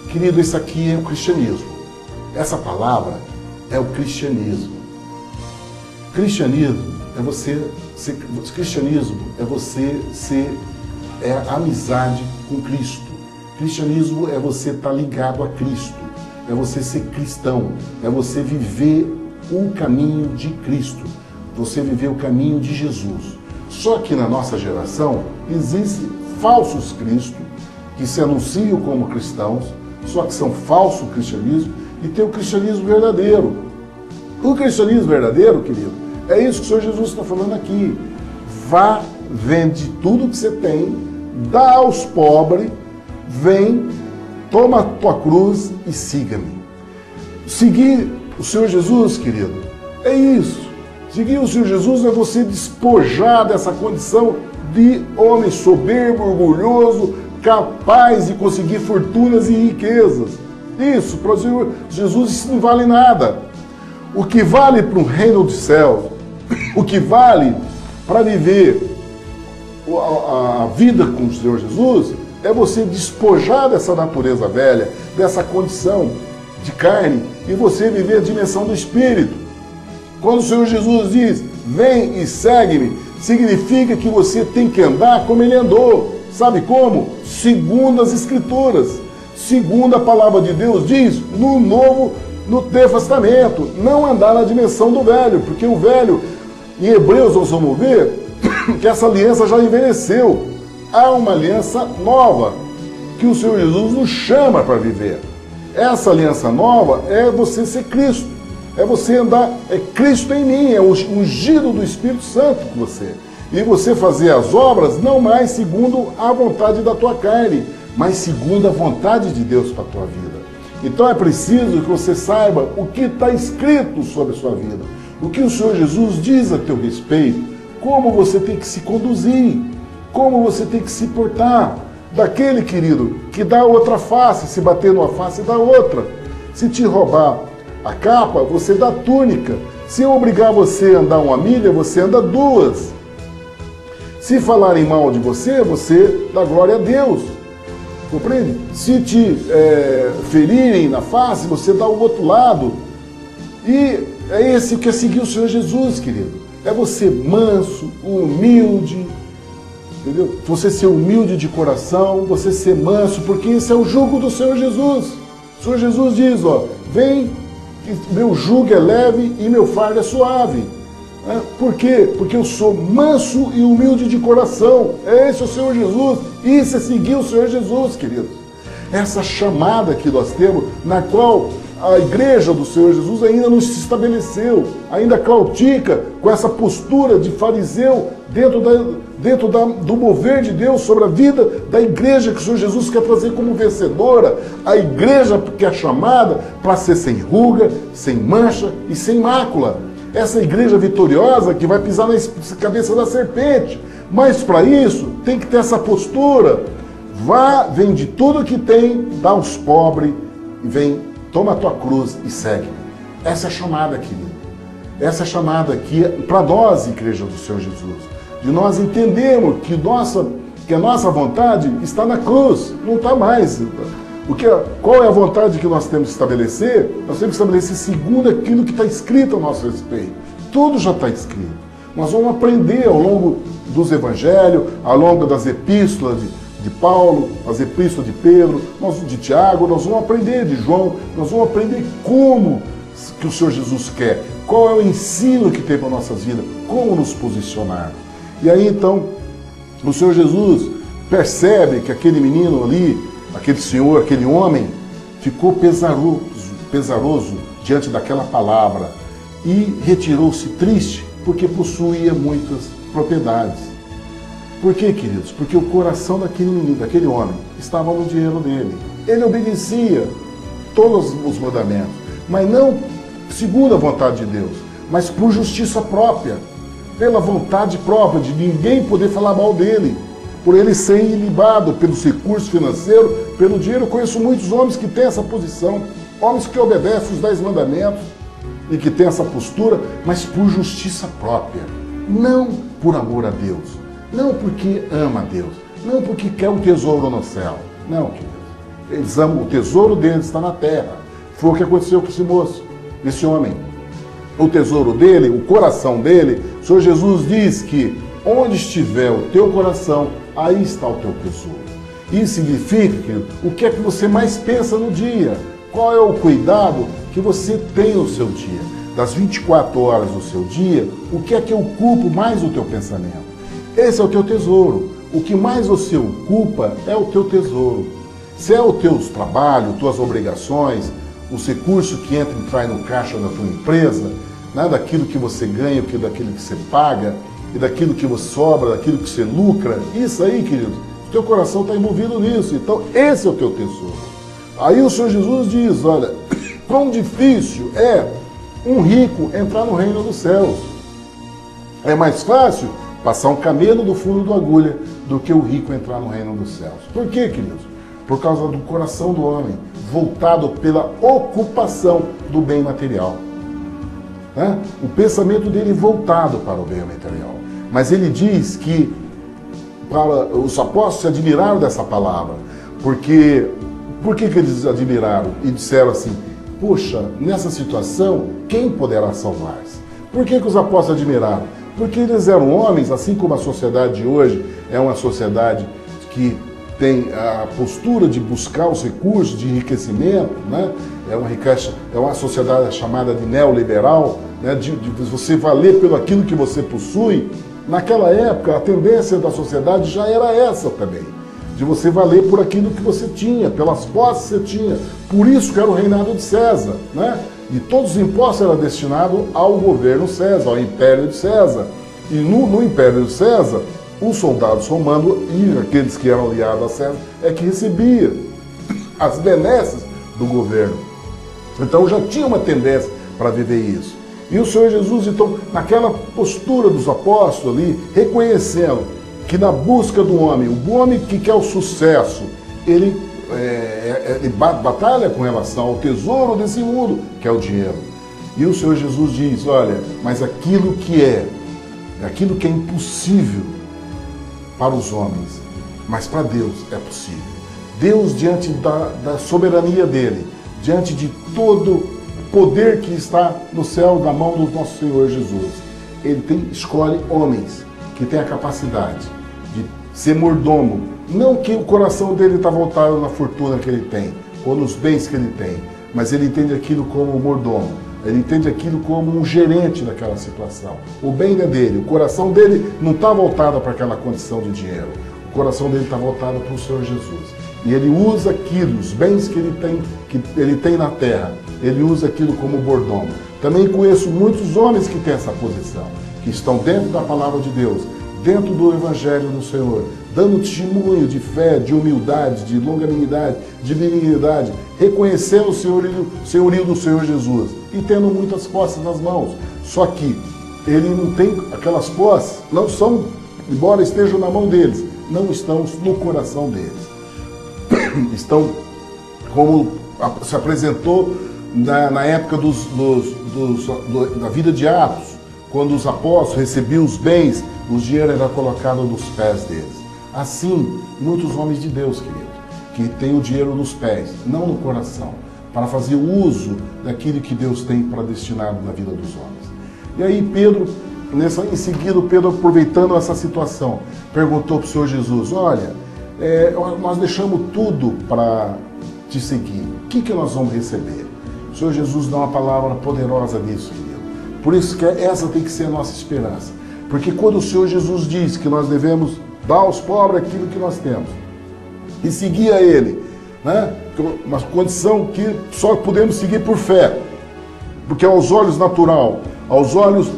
Querido, isso aqui é o cristianismo. Essa palavra é o cristianismo. Cristianismo é a amizade com Cristo. Cristianismo é você estar ligado a Cristo, é você ser cristão, é você viver o caminho de Cristo, você viver o caminho de Jesus. Só que na nossa geração existem falsos cristos que se anunciam como cristãos, só que são falso cristianismo, e tem o cristianismo verdadeiro. O cristianismo verdadeiro, querido, é isso que o Senhor Jesus está falando aqui. Vá, vende tudo que você tem, dá aos pobres, vem, toma a tua cruz e siga-me. Seguir o Senhor Jesus, querido, é isso. Seguir o Senhor Jesus é você despojar dessa condição de homem soberbo, orgulhoso, capaz de conseguir fortunas e riquezas. Isso, para o Senhor Jesus, isso não vale nada. O que vale para o reino dos céus, o que vale para viver a vida com o Senhor Jesus, é você despojar dessa natureza velha, dessa condição de carne, e você viver a dimensão do Espírito. Quando o Senhor Jesus diz: vem e segue-me, significa que você tem que andar como ele andou. Sabe como? Segundo as Escrituras, segundo a palavra de Deus diz no Testamento. Não andar na dimensão do velho, porque o velho, em Hebreus nós vamos ver que essa aliança já envelheceu. Há uma aliança nova que o Senhor Jesus nos chama para viver. Essa aliança nova é você ser Cristo, é você andar, é Cristo em mim, é o ungido do Espírito Santo com você. E você fazer as obras não mais segundo a vontade da tua carne, mas segundo a vontade de Deus para a tua vida. Então é preciso que você saiba o que está escrito sobre a sua vida, o que o Senhor Jesus diz a teu respeito, como você tem que se conduzir, como você tem que se portar. Daquele, querido, que dá outra face, se bater numa face, dá outra. Se te roubar a capa, você dá túnica. Se obrigar você a andar uma milha, você anda duas. Se falarem mal de você, você dá glória a Deus. Compreende? Se te ferirem na face, você dá o outro lado. E é esse que é seguir o Senhor Jesus, querido. É você manso, humilde, entendeu? Você ser humilde de coração, você ser manso, porque esse é o jugo do Senhor Jesus. O Senhor Jesus diz, ó, vem, meu jugo é leve e meu fardo é suave. Por quê? Porque eu sou manso e humilde de coração. Esse é o Senhor Jesus. Isso é seguir o Senhor Jesus, queridos. Essa chamada que nós temos, na qual a igreja do Senhor Jesus ainda não se estabeleceu, ainda cautica com essa postura de fariseu dentro do mover de Deus sobre a vida da igreja que o Senhor Jesus quer trazer como vencedora, a igreja que é chamada para ser sem ruga, sem mancha e sem mácula. Essa igreja vitoriosa que vai pisar na cabeça da serpente. Mas para isso tem que ter essa postura. Vá, vende tudo que tem, dá aos pobres e vem, toma a tua cruz e segue. Essa é a chamada, querido. Essa é a chamada aqui para nós, igreja do Senhor Jesus. De nós entendermos que a nossa vontade está na cruz, não está mais Qual é a vontade que nós temos que estabelecer? Nós temos que estabelecer segundo aquilo que está escrito a nosso respeito. Tudo já está escrito. Nós vamos aprender ao longo dos evangelhos, ao longo das epístolas de Paulo, as epístolas de Pedro, de Tiago, nós vamos aprender de João, nós vamos aprender como que o Senhor Jesus quer, qual é o ensino que tem para a nossa vida, como nos posicionar. E aí então, o Senhor Jesus percebe que aquele menino ali, aquele senhor, aquele homem, ficou pesaroso diante daquela palavra e retirou-se triste porque possuía muitas propriedades. Por quê, queridos? Porque o coração daquele menino, daquele homem, estava no dinheiro dele. Ele obedecia todos os mandamentos, mas não segundo a vontade de Deus, mas por justiça própria, pela vontade própria de ninguém poder falar mal dele, por ele ser ilibado pelos recursos financeiros, pelo dinheiro. Eu conheço muitos homens que têm essa posição, homens que obedecem os 10 mandamentos e que têm essa postura, mas por justiça própria, não por amor a Deus, não porque ama a Deus, não porque quer um tesouro no céu. Não, queridos. Eles amam, o tesouro deles está na terra. Foi o que aconteceu com esse moço, esse homem. O tesouro dele, o coração dele, o Senhor Jesus diz que onde estiver o teu coração, aí está o teu tesouro. Isso significa, querido, o que é que você mais pensa no dia? Qual é o cuidado que você tem no seu dia? Das 24 horas do seu dia, o que é que ocupa mais o teu pensamento? Esse é o teu tesouro. O que mais você ocupa é o teu tesouro. Se é os teus trabalhos, tuas obrigações, os recursos que entram e saem no caixa da tua empresa, né, daquilo que você ganha, daquilo que você paga, e daquilo que você sobra, daquilo que você lucra, isso aí, queridos, o teu coração está envolvido nisso. Então, esse é o teu tesouro. Aí o Senhor Jesus diz, olha, quão difícil é um rico entrar no reino dos céus. É mais fácil passar um camelo do fundo da agulha do que o rico entrar no reino dos céus. Por quê, queridos? Por causa do coração do homem, voltado pela ocupação do bem material. Né? O pensamento dele voltado para o bem material. Mas ele diz que os apóstolos se admiraram dessa palavra. Por que eles admiraram e disseram assim, poxa, nessa situação, quem poderá salvar-se? Por que os apóstolos admiraram? Porque eles eram homens, assim como a sociedade de hoje é uma sociedade que tem a postura de buscar os recursos de enriquecimento, né? É uma sociedade chamada de neoliberal, né? de você valer pelo aquilo que você possui. Naquela época, a tendência da sociedade já era essa também, de você valer por aquilo que você tinha, pelas posses que você tinha. Por isso que era o reinado de César, né? E todos os impostos eram destinados ao governo César, ao império de César. E no império de César, os soldados romanos e aqueles que eram aliados a César é que recebiam as benesses do governo. Então já tinha uma tendência para viver isso. E o Senhor Jesus, então, naquela postura dos apóstolos ali, reconhecendo que na busca do homem, o homem que quer o sucesso, ele batalha com relação ao tesouro desse mundo, que é o dinheiro. E o Senhor Jesus diz, olha, mas aquilo que é impossível para os homens, mas para Deus é possível. Deus, diante da soberania dele, diante de todo poder que está no céu, na mão do nosso Senhor Jesus, ele escolhe homens que têm a capacidade de ser mordomo. Não que o coração dele está voltado na fortuna que ele tem, ou nos bens que ele tem, mas ele entende aquilo como mordomo. Ele entende aquilo como um gerente daquela situação. O bem é dele, o coração dele não está voltado para aquela condição de dinheiro. O coração dele está voltado para o Senhor Jesus. E ele usa aquilo, os bens que ele tem na terra, ele usa aquilo como mordomo. Também conheço muitos homens que têm essa posição, que estão dentro da palavra de Deus, dentro do Evangelho do Senhor, dando testemunho de fé, de humildade, de longanimidade, de benignidade, reconhecendo o senhorio do Senhor Jesus e tendo muitas posses nas mãos. Só que ele não tem aquelas posses, não são, embora estejam na mão deles, não estão no coração deles. Estão como se apresentou na época da vida de Atos, quando os apóstolos recebiam os bens, o dinheiro era colocado nos pés deles. Assim, muitos homens de Deus, querido, que tem o dinheiro nos pés, não no coração, para fazer uso daquilo que Deus tem para destinar na vida dos homens. E aí Pedro, em seguida, Pedro, aproveitando essa situação, perguntou para o Senhor Jesus: olha, nós deixamos tudo para te seguir, o que nós vamos receber? O Senhor Jesus dá uma palavra poderosa nisso, querido. Por isso que essa tem que ser a nossa esperança. Porque quando o Senhor Jesus diz que nós devemos dar aos pobres aquilo que nós temos e seguir a Ele, né? Uma condição que só podemos seguir por fé, porque aos olhos natural, aos olhos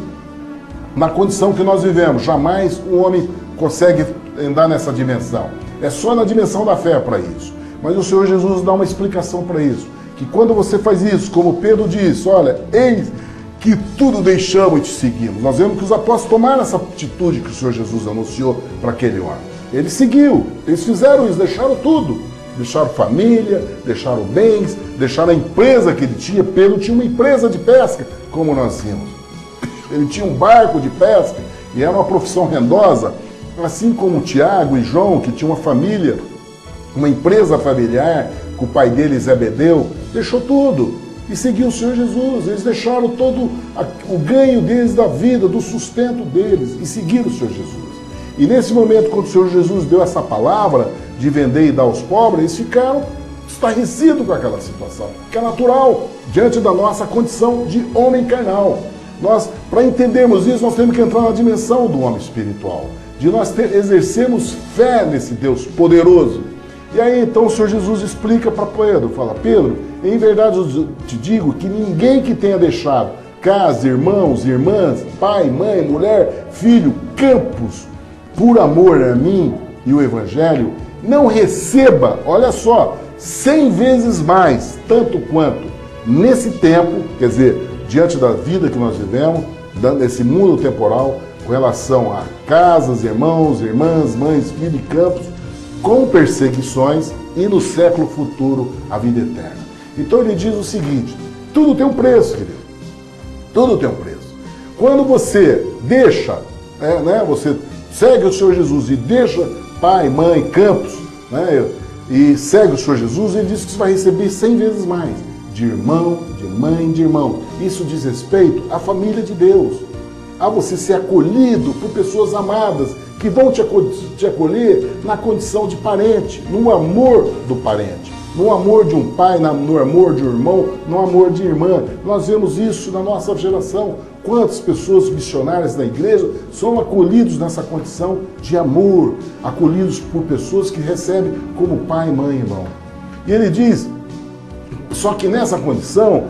na condição que nós vivemos, jamais um homem consegue andar nessa dimensão. É só na dimensão da fé para isso. Mas o Senhor Jesus dá uma explicação para isso, que quando você faz isso, como Pedro disse, olha, eis que tudo deixamos e te seguimos. Nós vemos que os apóstolos tomaram essa atitude que o Senhor Jesus anunciou para aquele homem. Ele seguiu, eles fizeram isso, deixaram tudo. Deixaram família, deixaram bens, deixaram a empresa que ele tinha. Pedro tinha uma empresa de pesca, como nós vimos. Ele tinha um barco de pesca e era uma profissão rendosa, assim como Tiago e João, que tinham uma família, uma empresa familiar, com o pai deles, Zebedeu, deixou tudo e seguiu o Senhor Jesus. Eles deixaram todo o ganho deles da vida, do sustento deles e seguiram o Senhor Jesus. E nesse momento, quando o Senhor Jesus deu essa palavra de vender e dar aos pobres, eles ficaram estarrecidos com aquela situação, que é natural, diante da nossa condição de homem carnal. Nós, para entendermos isso, nós temos que entrar na dimensão do homem espiritual, de nós exercermos fé nesse Deus poderoso. E aí, então, o Senhor Jesus explica para Pedro, fala: Pedro, em verdade eu te digo que ninguém que tenha deixado casa, irmãos, irmãs, pai, mãe, mulher, filho, campos, por amor a mim e o Evangelho, não receba, olha só, 100 vezes mais, tanto quanto nesse tempo, quer dizer, diante da vida que nós vivemos, nesse mundo temporal, com relação a casas, irmãos, irmãs, mães, filhos e campos, com perseguições, e no século futuro a vida eterna. Então ele diz o seguinte: tudo tem um preço, querido. Tudo tem um preço. Quando você deixa, você segue o Senhor Jesus e deixa pai, mãe, campos, e segue o Senhor Jesus, ele diz que você vai receber 100 vezes mais, de irmão, de mãe, de irmão. Isso diz respeito à família de Deus, a você ser acolhido por pessoas amadas, que vão te acolher na condição de parente, no amor do parente, no amor de um pai, no amor de um irmão, no amor de irmã. Nós vemos isso na nossa geração. Quantas pessoas missionárias da igreja são acolhidos nessa condição de amor, acolhidos por pessoas que recebem como pai, mãe e irmão. E ele diz, só que nessa condição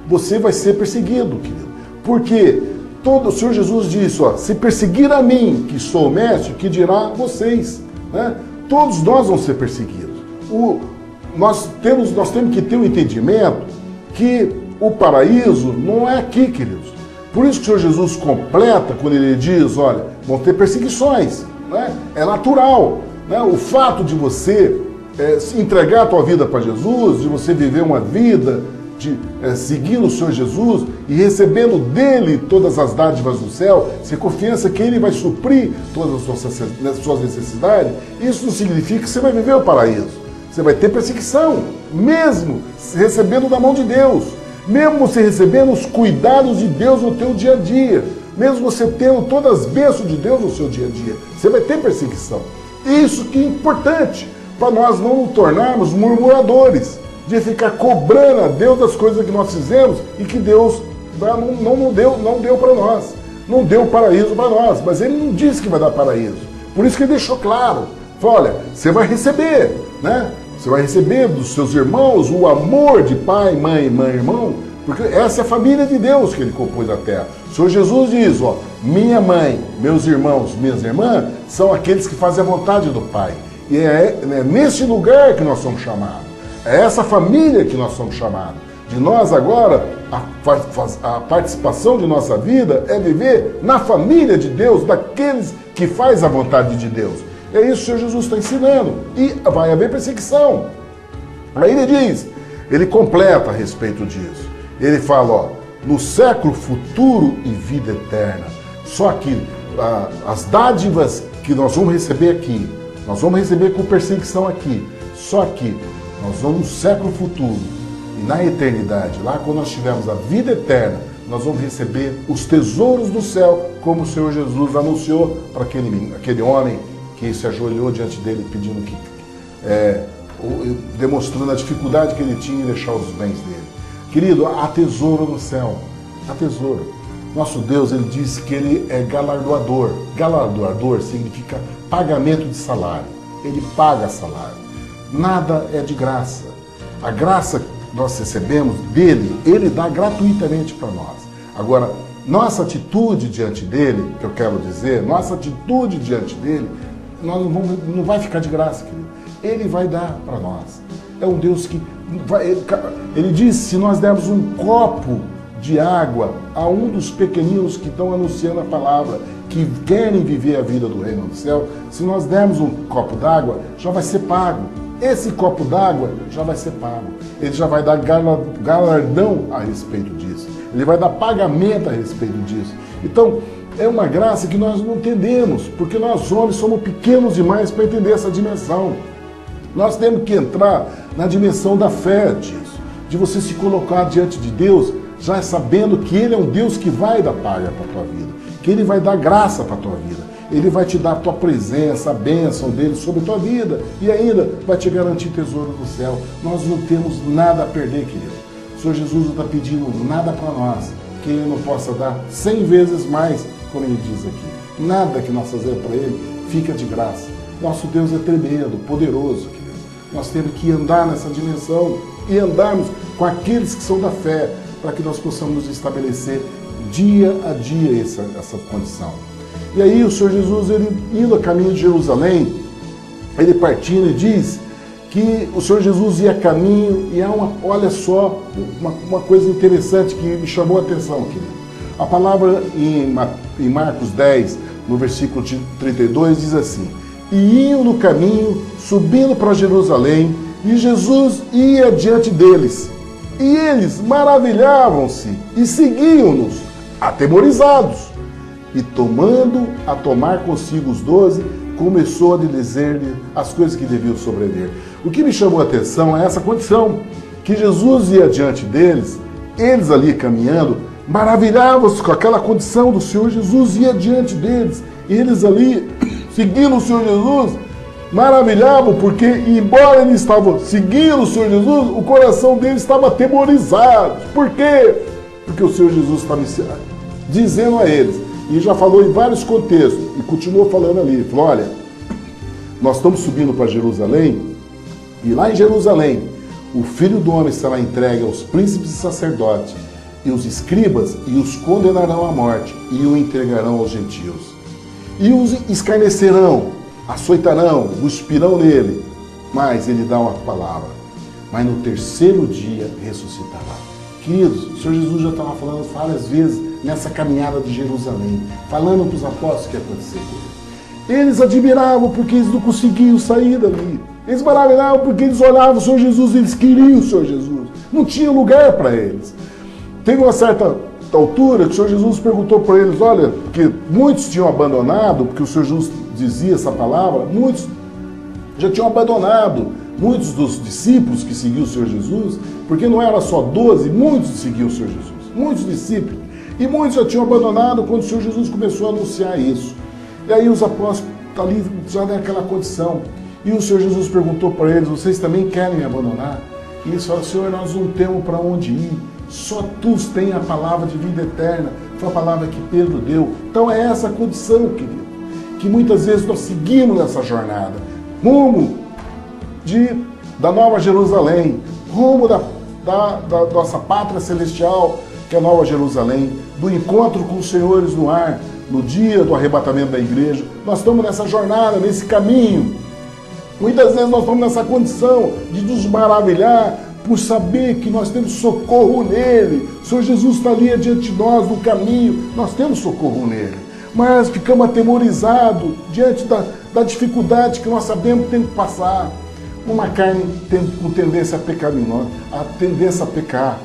você vai ser perseguido, querido, porque o Senhor Jesus disse, se perseguir a mim, que sou o mestre, que dirá a vocês, né? Todos nós vamos ser perseguidos. Nós temos que ter um entendimento que o paraíso não é aqui, queridos. Por isso que o Senhor Jesus completa quando ele diz, olha, vão ter perseguições, né? É natural, né? O fato de você entregar a tua vida para Jesus, de você viver uma vida seguindo o Senhor Jesus e recebendo dele todas as dádivas do céu, você confiança que ele vai suprir todas as suas necessidades, isso não significa que você vai viver o paraíso. Você vai ter perseguição, mesmo recebendo da mão de Deus, mesmo você recebendo os cuidados de Deus no teu dia a dia, mesmo você tendo todas as bênçãos de Deus no seu dia a dia, você vai ter perseguição. Isso que é importante, para nós não nos tornarmos murmuradores, de ficar cobrando a Deus das coisas que nós fizemos e que Deus não deu para nós, não deu paraíso para nós, mas ele não disse que vai dar paraíso. Por isso que ele deixou claro, falou, olha, você vai receber, né? Você vai receber dos seus irmãos o amor de pai, mãe, irmão, porque essa é a família de Deus que ele compôs a terra. O Senhor Jesus diz, minha mãe, meus irmãos, minhas irmãs, são aqueles que fazem a vontade do Pai. E é nesse lugar que nós somos chamados. É essa família que nós somos chamados. De nós agora, a participação de nossa vida é viver na família de Deus, daqueles que fazem a vontade de Deus. É isso que o Senhor Jesus está ensinando. E vai haver perseguição. Aí ele diz, ele completa a respeito disso. Ele fala, no século futuro e vida eterna. Só que as dádivas que nós vamos receber aqui, nós vamos receber com perseguição aqui. Só que nós vamos no século futuro e na eternidade, lá quando nós tivermos a vida eterna, nós vamos receber os tesouros do céu, como o Senhor Jesus anunciou para aquele homem que se ajoelhou diante dele pedindo demonstrando a dificuldade que ele tinha em deixar os bens dele. Querido, há tesouro no céu, há tesouro. Nosso Deus, ele diz que ele é galardoador. Galardoador significa pagamento de salário. Ele paga salário. Nada é de graça. A graça que nós recebemos dele, ele dá gratuitamente para nós. Agora, nossa atitude diante dele, que eu quero dizer, nossa atitude diante dele, não vai ficar de graça, querido. Ele vai dar para nós. É um Deus que ele diz, se nós dermos um copo de água a um dos pequeninos que estão anunciando a palavra, que querem viver a vida do reino do céu, se nós dermos um copo d'água, já vai ser pago. Esse copo d'água já vai ser pago. Ele já vai dar galardão a respeito disso. Ele vai dar pagamento a respeito disso. Então, é uma graça que nós não entendemos, porque nós homens somos pequenos demais para entender essa dimensão. Nós temos que entrar na dimensão da fé disso, de você se colocar diante de Deus, já sabendo que Ele é um Deus que vai dar paga para a tua vida, que Ele vai dar graça para a tua vida, Ele vai te dar a tua presença, a bênção dEle sobre a tua vida e ainda vai te garantir tesouro do céu. Nós não temos nada a perder, querido. O Senhor Jesus não está pedindo nada para nós, que Ele não possa dar 100 vezes mais, como Ele diz aqui. Nada que nós fazemos para Ele fica de graça. Nosso Deus é tremendo, poderoso, querido. Nós temos que andar nessa dimensão e andarmos com aqueles que são da fé, para que nós possamos nos estabelecer dia a dia essa condição. E aí o Senhor Jesus, ele indo a caminho de Jerusalém, ele partindo e diz que o Senhor Jesus ia a caminho e olha só, uma coisa interessante que me chamou a atenção, querido. A palavra em Marcos 10, no versículo 32, diz assim: e iam no caminho, subindo para Jerusalém, e Jesus ia diante deles. E eles maravilhavam-se e seguiam-nos, atemorizados. E tomar consigo os 12, começou a dizer-lhe as coisas que deviam sobreviver. O que me chamou a atenção é essa condição, que Jesus ia diante deles, eles ali caminhando, maravilhavam-se com aquela condição do Senhor Jesus, ia diante deles, e eles ali, seguindo o Senhor Jesus, maravilhavam, porque embora eles estavam seguindo o Senhor Jesus, o coração deles estava atemorizado. Por quê? Porque o Senhor Jesus estava dizendo a eles, e já falou em vários contextos, e continuou falando ali, falou: olha, nós estamos subindo para Jerusalém, e lá em Jerusalém, o Filho do Homem será entregue aos príncipes e sacerdotes, e os escribas, e os condenarão à morte, e o entregarão aos gentios. E os escarnecerão, açoitarão, cuspirão nele, mas ele dá uma palavra, mas no terceiro dia ressuscitará. Queridos, o Senhor Jesus já estava falando várias vezes nessa caminhada de Jerusalém, falando para os apóstolos o que ia acontecer com eles. Eles admiravam porque eles não conseguiam sair dali. Eles maravilhavam porque eles olhavam o Senhor Jesus, eles queriam o Senhor Jesus. Não tinha lugar para eles. Teve uma certa altura que o Senhor Jesus perguntou para eles, olha, porque muitos tinham abandonado, porque o Senhor Jesus dizia essa palavra, muitos já tinham abandonado, muitos dos discípulos que seguiam o Senhor Jesus, porque não era só 12, muitos seguiam o Senhor Jesus, muitos discípulos, e muitos já tinham abandonado quando o Senhor Jesus começou a anunciar isso. E aí os apóstolos ali já naquela condição, e o Senhor Jesus perguntou para eles, vocês também querem me abandonar? E eles falaram, Senhor, nós não temos para onde ir, só tu tens a palavra de vida eterna, foi a palavra que Pedro deu. Então é essa a condição, querido, que muitas vezes nós seguimos nessa jornada, rumo da Nova Jerusalém, rumo da nossa pátria celestial, que é a Nova Jerusalém, do encontro com os senhores no ar, no dia do arrebatamento da igreja. Nós estamos nessa jornada, nesse caminho. Muitas vezes nós estamos nessa condição de nos maravilhar por saber que nós temos socorro nele. O Senhor Jesus está ali adiante de nós no caminho, nós temos socorro nele. Mas ficamos atemorizados diante da dificuldade que nós sabemos que tem que passar. Uma carne com tendência pecaminosa, a tendência a pecar.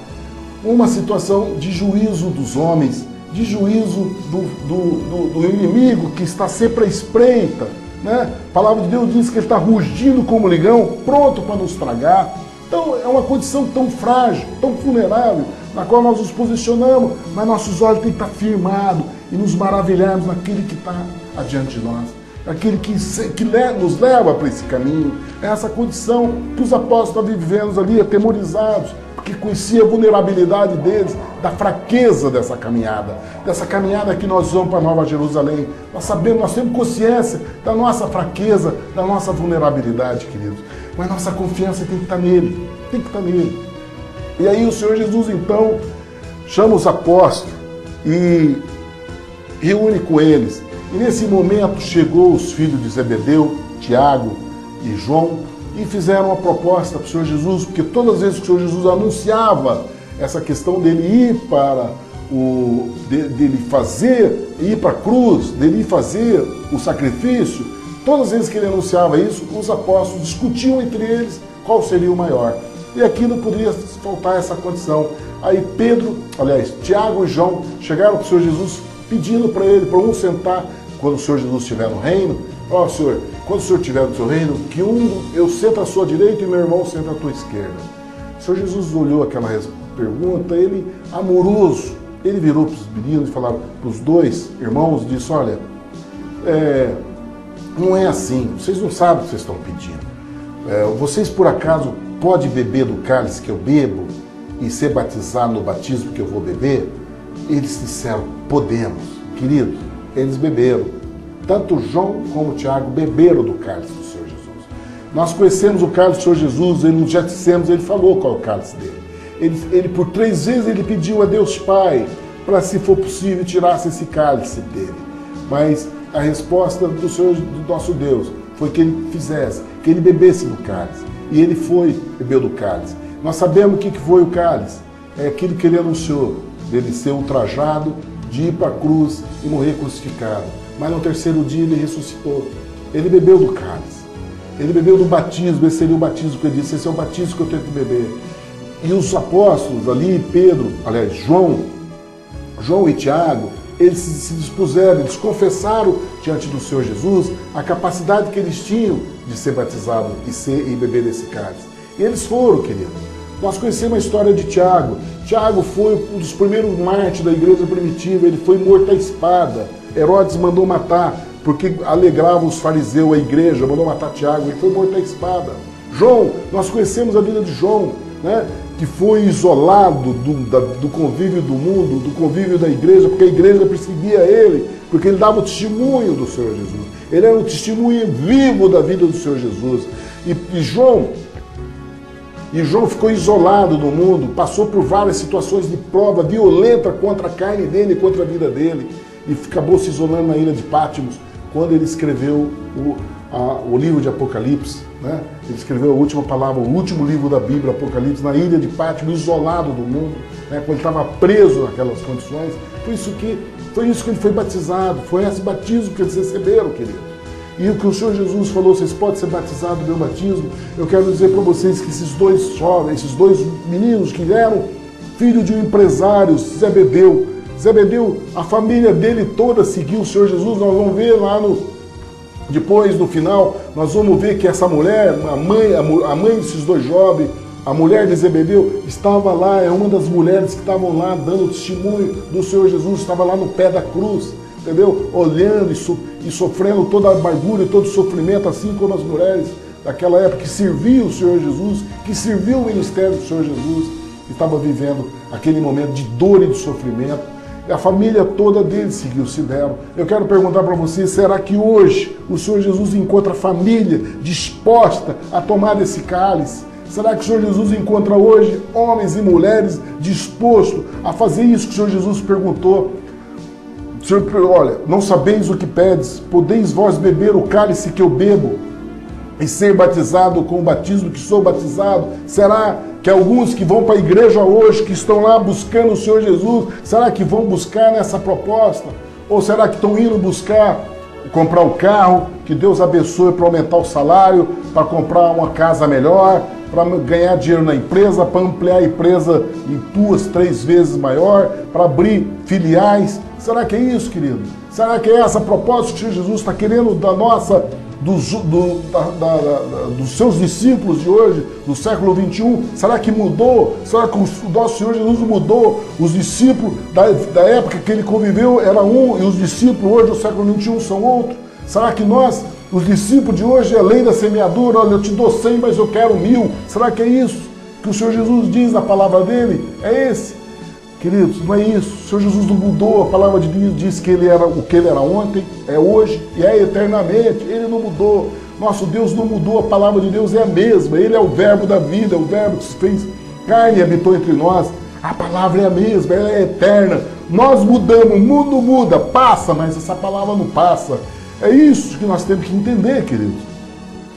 Uma situação de juízo dos homens, de juízo do inimigo que está sempre à espreita né? A palavra de Deus diz que ele está rugindo como leão, pronto para nos tragar. Então é uma condição tão frágil, tão vulnerável, na qual nós nos posicionamos, mas nossos olhos têm que estar firmados e nos maravilharmos naquele que está adiante de nós, aquele que nos leva para esse caminho. É essa condição que os apóstolos estavam vivendo ali, atemorizados, porque conhecia a vulnerabilidade deles, da fraqueza dessa caminhada que nós vamos para Nova Jerusalém. Nós sabemos, nós temos consciência da nossa fraqueza, da nossa vulnerabilidade, queridos. Mas nossa confiança tem que estar nele, tem que estar nele. E aí o Senhor Jesus, então, chama os apóstolos e reúne com eles. E nesse momento chegou os filhos de Zebedeu, Tiago e João, e fizeram uma proposta para o Senhor Jesus, porque todas as vezes que o Senhor Jesus anunciava essa questão dele ir para ir para a cruz, dele ir fazer o sacrifício, todas as vezes que ele anunciava isso, os apóstolos discutiam entre eles qual seria o maior. E aqui não poderia faltar essa condição. Aí Tiago e João chegaram para o Senhor Jesus pedindo para ele, para um sentar, quando o Senhor Jesus estiver no reino. Ó, Senhor, quando o Senhor estiver no seu reino, que eu sento à sua direita e meu irmão senta à tua esquerda. O Senhor Jesus olhou aquela pergunta, ele, amoroso, ele virou para os meninos e falaram, para os dois irmãos, disse, olha, não é assim, vocês não sabem o que vocês estão pedindo. Vocês, por acaso, podem beber do cálice que eu bebo e ser batizado no batismo que eu vou beber? Eles disseram, podemos. Queridos, eles beberam. Tanto João como Tiago beberam do cálice do Senhor Jesus. Nós conhecemos o cálice do Senhor Jesus, ele já dissemos, ele falou qual é o cálice dele. Ele por 3 vezes ele pediu a Deus Pai para, se for possível, tirasse esse cálice dele. Mas a resposta do Senhor, do nosso Deus, foi que ele fizesse, que ele bebesse do cálice. E ele bebeu do cálice. Nós sabemos o que foi o cálice. É aquilo que ele anunciou, dele ser ultrajado, de ir para a cruz e morrer crucificado. Mas no 3º dia ele ressuscitou. Ele bebeu do cálice. Ele bebeu do batismo. Esse seria o batismo que ele disse. Esse é o batismo que eu tenho que beber. E os apóstolos ali, João e Tiago, eles se dispuseram, eles confessaram diante do Senhor Jesus a capacidade que eles tinham de ser batizados e beber desse cálice. E eles foram, querido. Nós conhecemos a história de Tiago. Tiago foi um dos primeiros mártires da igreja primitiva. Ele foi morto à espada. Herodes mandou matar, porque alegrava os fariseus, a igreja, mandou matar Tiago. Ele foi morto à espada. João, nós conhecemos a vida de João, né? Que foi isolado do convívio do mundo, do convívio da igreja, porque a igreja perseguia ele, porque ele dava o testemunho do Senhor Jesus. Ele era um testemunho vivo da vida do Senhor Jesus. E João ficou isolado do mundo, passou por várias situações de prova violenta contra a carne dele, contra a vida dele, e acabou se isolando na ilha de Patmos, quando ele escreveu o livro de Apocalipse, né? Ele escreveu a última palavra, o último livro da Bíblia, Apocalipse, na ilha de Patmos, isolado do mundo, né? Quando ele estava preso naquelas condições. Foi isso que ele foi batizado, foi esse batismo que eles receberam, querido. E o que o Senhor Jesus falou, vocês podem ser batizados do meu batismo. Eu quero dizer para vocês que esses dois meninos que eram filhos de um empresário, Zebedeu, a família dele toda seguiu o Senhor Jesus. Nós vamos ver lá depois, no final, nós vamos ver que essa mulher, a mãe desses dois jovens, a mulher de Zebedeu, estava lá, é uma das mulheres que estavam lá dando testemunho do Senhor Jesus, estava lá no pé da cruz, entendeu? Olhando e sofrendo toda a amargura e todo o sofrimento, assim como as mulheres daquela época que serviam o Senhor Jesus, que serviu o ministério do Senhor Jesus, estava vivendo aquele momento de dor e de sofrimento. E a família toda deles se deram. Eu quero perguntar para vocês, será que hoje o Senhor Jesus encontra a família disposta a tomar desse cálice? Será que o Senhor Jesus encontra hoje homens e mulheres dispostos a fazer isso que o Senhor Jesus perguntou? Senhor, olha, não sabeis o que pedes, podeis vós beber o cálice que eu bebo e ser batizado com o batismo que sou batizado? Será que alguns que vão para a igreja hoje, que estão lá buscando o Senhor Jesus, será que vão buscar nessa proposta? Ou será que estão indo comprar o carro, que Deus abençoe para aumentar o salário, para comprar uma casa melhor, para ganhar dinheiro na empresa, para ampliar a empresa em 2, 3 vezes maior, para abrir filiais? Será que é isso, querido? Será que é essa proposta que o Senhor Jesus está querendo da nossa dos seus discípulos de hoje, do século XXI? Será que mudou? Será que o nosso Senhor Jesus mudou? Os discípulos da época que ele conviveu era um, e os discípulos hoje do século XXI são outro? Será que nós, os discípulos de hoje, é lei da semeadura? Olha, eu te dou 100, mas eu quero 1000. Será que é isso que o Senhor Jesus diz na palavra dele? É esse? Queridos, não é isso. O Senhor Jesus não mudou. A palavra de Deus diz que ele era o que ele era ontem, é hoje e é eternamente. Ele não mudou. Nosso Deus não mudou. A palavra de Deus é a mesma. Ele é o verbo da vida, é o verbo que se fez carne e habitou entre nós. A palavra é a mesma, ela é eterna. Nós mudamos, o mundo muda, passa, mas essa palavra não passa. É isso que nós temos que entender, queridos.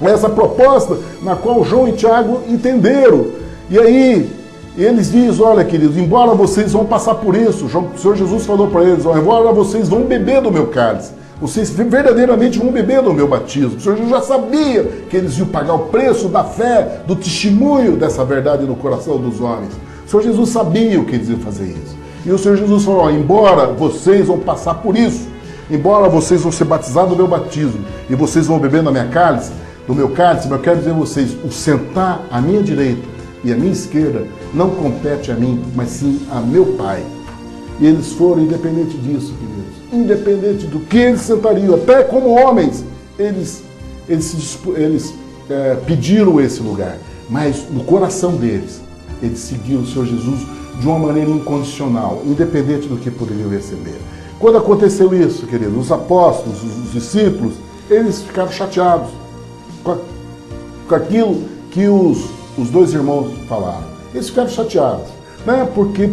Essa proposta na qual João e Tiago entenderam. E aí, eles dizem, olha, queridos, embora vocês vão passar por isso, o Senhor Jesus falou para eles, embora vocês vão beber do meu cálice, vocês verdadeiramente vão beber do meu batismo. O Senhor Jesus já sabia que eles iam pagar o preço da fé, do testemunho dessa verdade no coração dos homens. O Senhor Jesus sabia o que eles iam fazer isso. E o Senhor Jesus falou, embora vocês vão passar por isso, embora vocês vão ser batizados do meu batismo e vocês vão beber do meu cálice, mas eu quero dizer a vocês, o sentar à minha direita e à minha esquerda não compete a mim, mas sim a meu Pai. E eles foram, independente disso, queridos, independente do que eles sentariam, até como homens, eles pediram esse lugar, mas no coração deles, eles seguiram o Senhor Jesus de uma maneira incondicional, independente do que poderiam receber. Quando aconteceu isso, queridos, os apóstolos, os discípulos, eles ficaram chateados com aquilo que os dois irmãos falaram. Eles ficaram chateados. Né? Por que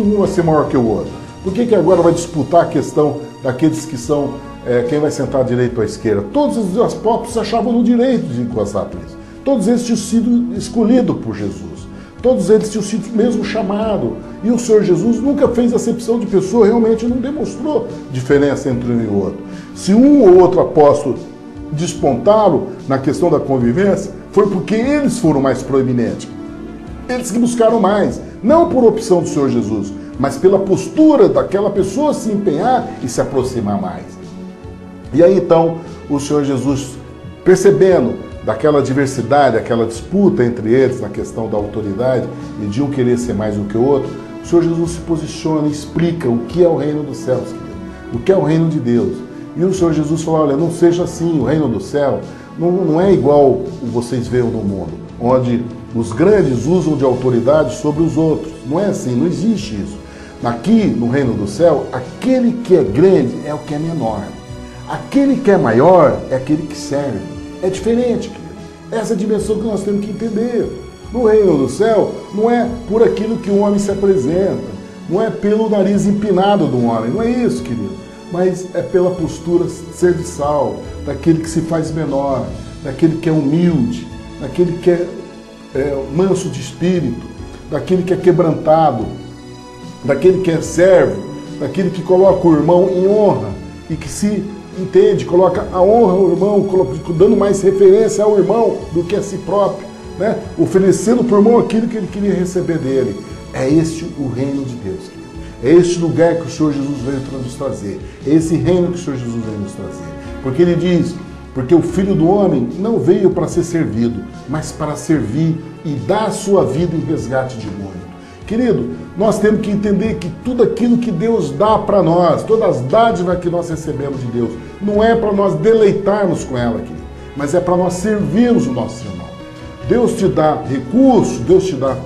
um vai ser maior que o outro? Por que agora vai disputar a questão daqueles que são quem vai sentar à direita ou à esquerda? Todos os apóstolos se achavam no direito de encostar por isso. Todos eles tinham sido escolhidos por Jesus. Todos eles tinham sido mesmo chamado. E o Senhor Jesus nunca fez acepção de pessoa, realmente não demonstrou diferença entre um e outro. Se um ou outro apóstolo despontaram na questão da convivência, foi porque eles foram mais proeminentes. Eles que buscaram mais, não por opção do Senhor Jesus, mas pela postura daquela pessoa se empenhar e se aproximar mais. E aí então, o Senhor Jesus, percebendo daquela diversidade, aquela disputa entre eles na questão da autoridade e de um querer ser mais do que o outro, o Senhor Jesus se posiciona e explica o que é o reino dos céus, querido, o que é o reino de Deus. E o Senhor Jesus falou, olha, não seja assim, o reino do céu não é igual vocês veem no mundo, onde os grandes usam de autoridade sobre os outros. Não é assim, não existe isso. Aqui, no reino do céu, aquele que é grande é o que é menor. Aquele que é maior é aquele que serve. É diferente, querido. Essa é a dimensão que nós temos que entender. No reino do céu, não é por aquilo que o homem se apresenta, não é pelo nariz empinado do homem, não é isso, querido. Mas é pela postura serviçal, daquele que se faz menor, daquele que é humilde, daquele que é manso de espírito, daquele que é quebrantado, daquele que é servo, daquele que coloca o irmão em honra e que se entende, coloca a honra ao irmão, dando mais referência ao irmão do que a si próprio, né? Oferecendo para o irmão aquilo que ele queria receber dele. É este o reino de Deus, querido. É este lugar que o Senhor Jesus veio nos trazer. É esse reino que o Senhor Jesus veio nos trazer. Porque ele diz, porque o Filho do Homem não veio para ser servido, mas para servir e dar a sua vida em resgate de muito. Querido, nós temos que entender que tudo aquilo que Deus dá para nós, todas as dádivas que nós recebemos de Deus, não é para nós deleitarmos com ela, querido, mas é para nós servirmos o nosso irmão. Deus te dá recurso, Deus te dá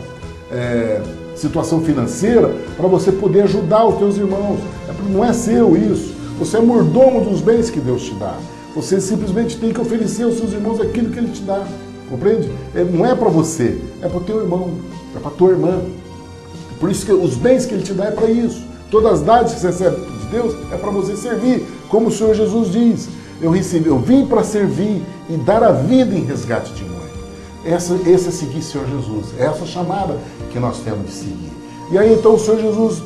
situação financeira para você poder ajudar os teus irmãos. Não é seu isso. Você é mordomo dos bens que Deus te dá. Você simplesmente tem que oferecer aos seus irmãos aquilo que Ele te dá. Compreende? Não é para você, é para o teu irmão, é para a tua irmã. Por isso que os bens que Ele te dá é para isso. Todas as dádivas que você recebe de Deus é para você servir. Como o Senhor Jesus diz, eu vim para servir e dar a vida em resgate de muito. Esse é seguir o Senhor Jesus. É essa chamada que nós temos de seguir. E aí então o Senhor Jesus,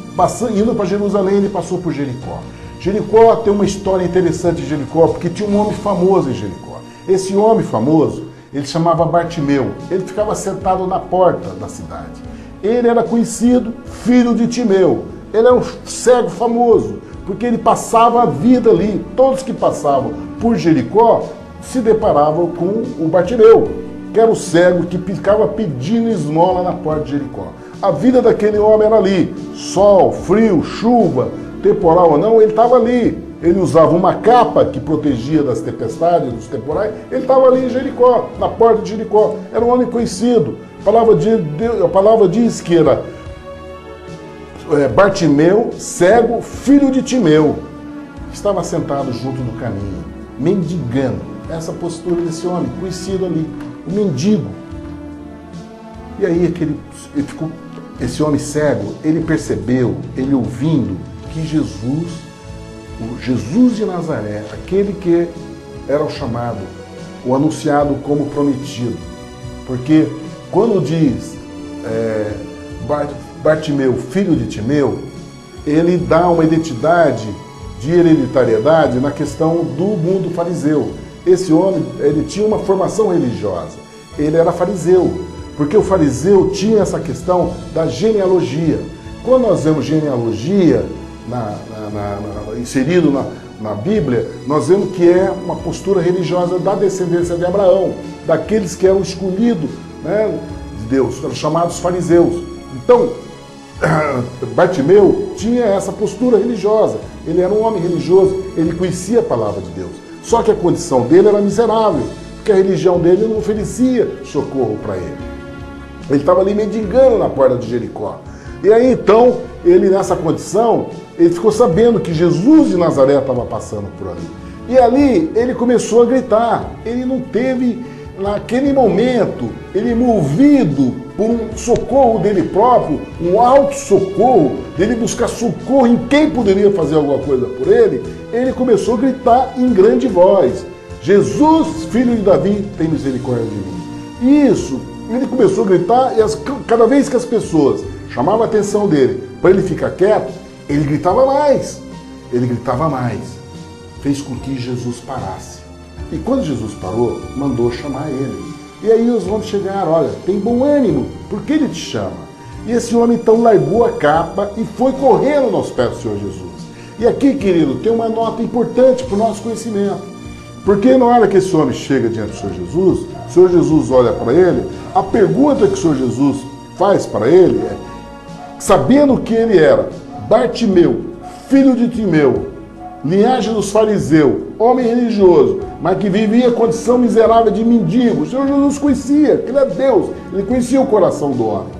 indo para Jerusalém, ele passou por Jericó. Jericó tem uma história interessante de Jericó, porque tinha um homem famoso em Jericó. Esse homem famoso, ele chamava Bartimeu. Ele ficava sentado na porta da cidade. Ele era conhecido filho de Timeu. Ele era um cego famoso, porque ele passava a vida ali. Todos que passavam por Jericó se deparavam com o Bartimeu, que era o cego que ficava pedindo esmola na porta de Jericó. A vida daquele homem era ali, sol, frio, chuva, temporal ou não, ele estava ali. Ele usava uma capa que protegia das tempestades, dos temporais, ele estava ali em Jericó, na porta de Jericó. Era um homem conhecido. A palavra diz que era Bartimeu, cego, filho de Timeu, que estava sentado junto do caminho, mendigando. Essa postura desse homem, conhecido ali, o mendigo. E aí esse homem cego, ele percebeu, ele ouvindo, que o Jesus de Nazaré, aquele que era o chamado, o anunciado como prometido. Porque quando diz Bartimeu, filho de Timeu, ele dá uma identidade de hereditariedade na questão do mundo fariseu. Esse homem, ele tinha uma formação religiosa, ele era fariseu, porque o fariseu tinha essa questão da genealogia. Quando nós vemos genealogia inserido na Bíblia, nós vemos que é uma postura religiosa da descendência de Abraão, daqueles que eram escolhidos, né, de Deus, eram chamados fariseus. Então, Bartimeu tinha essa postura religiosa, ele era um homem religioso, ele conhecia a palavra de Deus. Só que a condição dele era miserável, porque a religião dele não oferecia socorro para ele. Ele estava ali mendigando na porta de Jericó. E aí então, ele nessa condição, ele ficou sabendo que Jesus de Nazaré estava passando por ali. E ali ele começou a gritar. Ele não teve, naquele momento, ele movido por um socorro dele próprio, um auto-socorro, dele buscar socorro em quem poderia fazer alguma coisa por ele, ele começou a gritar em grande voz: Jesus, filho de Davi, tem misericórdia de mim. Isso, ele começou a gritar e cada vez que as pessoas chamavam a atenção dele para ele ficar quieto, ele gritava mais. Ele gritava mais. Fez com que Jesus parasse. E quando Jesus parou, mandou chamar ele. E aí os homens chegaram: olha, tem bom ânimo, por que ele te chama? E esse homem então largou a capa e foi correndo aos pés do Senhor Jesus. E aqui, querido, tem uma nota importante para o nosso conhecimento. Porque na hora que esse homem chega diante do Senhor Jesus olha para ele, a pergunta que o Senhor Jesus faz para ele é, sabendo que ele era Bartimeu, filho de Timeu, linhagem dos fariseus, homem religioso, mas que vivia a condição miserável de mendigo, o Senhor Jesus conhecia, que ele é Deus, ele conhecia o coração do homem.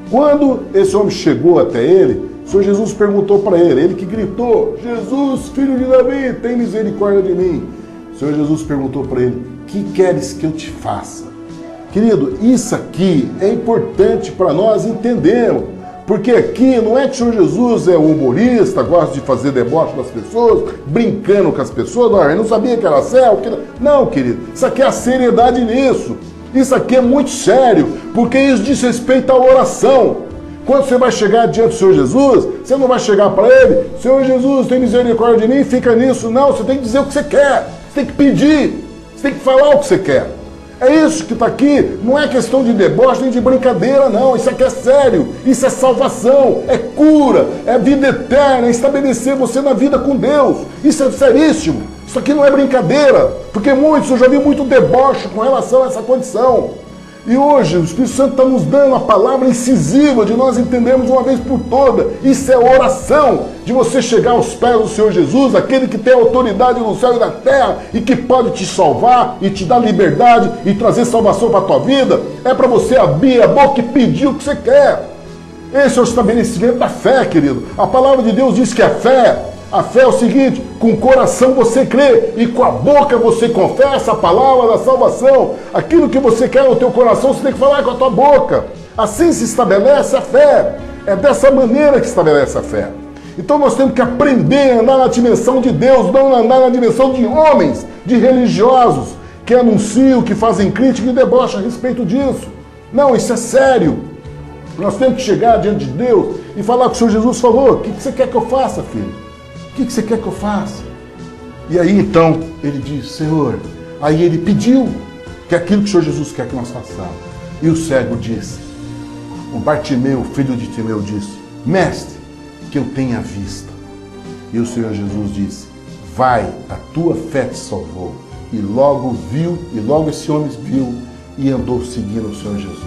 Quando esse homem chegou até ele, o Senhor Jesus perguntou para ele que gritou: Jesus, filho de Davi, tem misericórdia de mim. O Senhor Jesus perguntou para ele: que queres que eu te faça? Querido, isso aqui é importante para nós entendermos, porque aqui não é que o Senhor Jesus é humorista, gosta de fazer deboche das pessoas, brincando com as pessoas, não, eu não sabia que era céu. Não, querido, isso aqui é a seriedade nisso. Isso aqui é muito sério, porque isso diz respeito à oração. Quando você vai chegar diante do Senhor Jesus, você não vai chegar para ele: Senhor Jesus, tem misericórdia de mim, fica nisso. Não, você tem que dizer o que você quer, você tem que pedir, você tem que falar o que você quer. É isso que está aqui, não é questão de deboche nem de brincadeira, não. Isso aqui é sério, isso é salvação, é cura, é vida eterna, é estabelecer você na vida com Deus. Isso é seríssimo, isso aqui não é brincadeira, porque eu já vi muito deboche com relação a essa condição. E hoje o Espírito Santo está nos dando a palavra incisiva de nós entendermos de uma vez por toda. Isso é oração, de você chegar aos pés do Senhor Jesus, aquele que tem autoridade no céu e na terra e que pode te salvar e te dar liberdade e trazer salvação para a tua vida. É para você abrir a boca e pedir o que você quer. Esse é o estabelecimento da fé, querido. A palavra de Deus diz que a fé é o seguinte: com o coração você crê e com a boca você confessa a palavra da salvação. Aquilo que você quer no teu coração, você tem que falar com a tua boca. Assim se estabelece a fé. É dessa maneira que estabelece a fé. Então nós temos que aprender a andar na dimensão de Deus, não andar na dimensão de homens, de religiosos, que anunciam, que fazem crítica e debocham a respeito disso. Não, isso é sério. Nós temos que chegar diante de Deus e falar com o Senhor Jesus falou: o que você quer que eu faça, filho? O que você quer que eu faça? E aí então ele diz: Senhor, aí ele pediu que aquilo que o Senhor Jesus quer que nós façamos. E o cego disse, o Bartimeu, filho de Timeu, disse: Mestre, que eu tenha vista. E o Senhor Jesus disse: vai, a tua fé te salvou. e logo viu, e logo esse homem viu e andou seguindo o Senhor Jesus.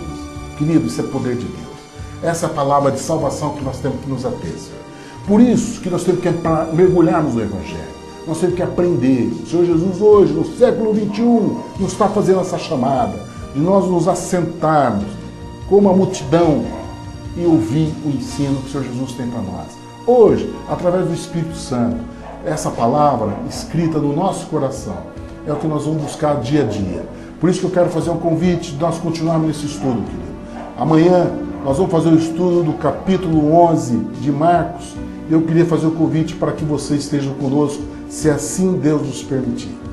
Querido, isso é poder de Deus. Essa é a palavra de salvação que nós temos que nos ater, Senhor. Por isso que nós temos que mergulharmos no Evangelho. Nós temos que aprender. O Senhor Jesus hoje, no século XXI, nos está fazendo essa chamada de nós nos assentarmos como a multidão e ouvir o ensino que o Senhor Jesus tem para nós. Hoje, através do Espírito Santo, essa palavra escrita no nosso coração é o que nós vamos buscar dia a dia. Por isso que eu quero fazer um convite de nós continuarmos nesse estudo, querido. Amanhã nós vamos fazer o estudo do capítulo 11 de Marcos. Eu queria fazer o convite para que você esteja conosco, se assim Deus nos permitir.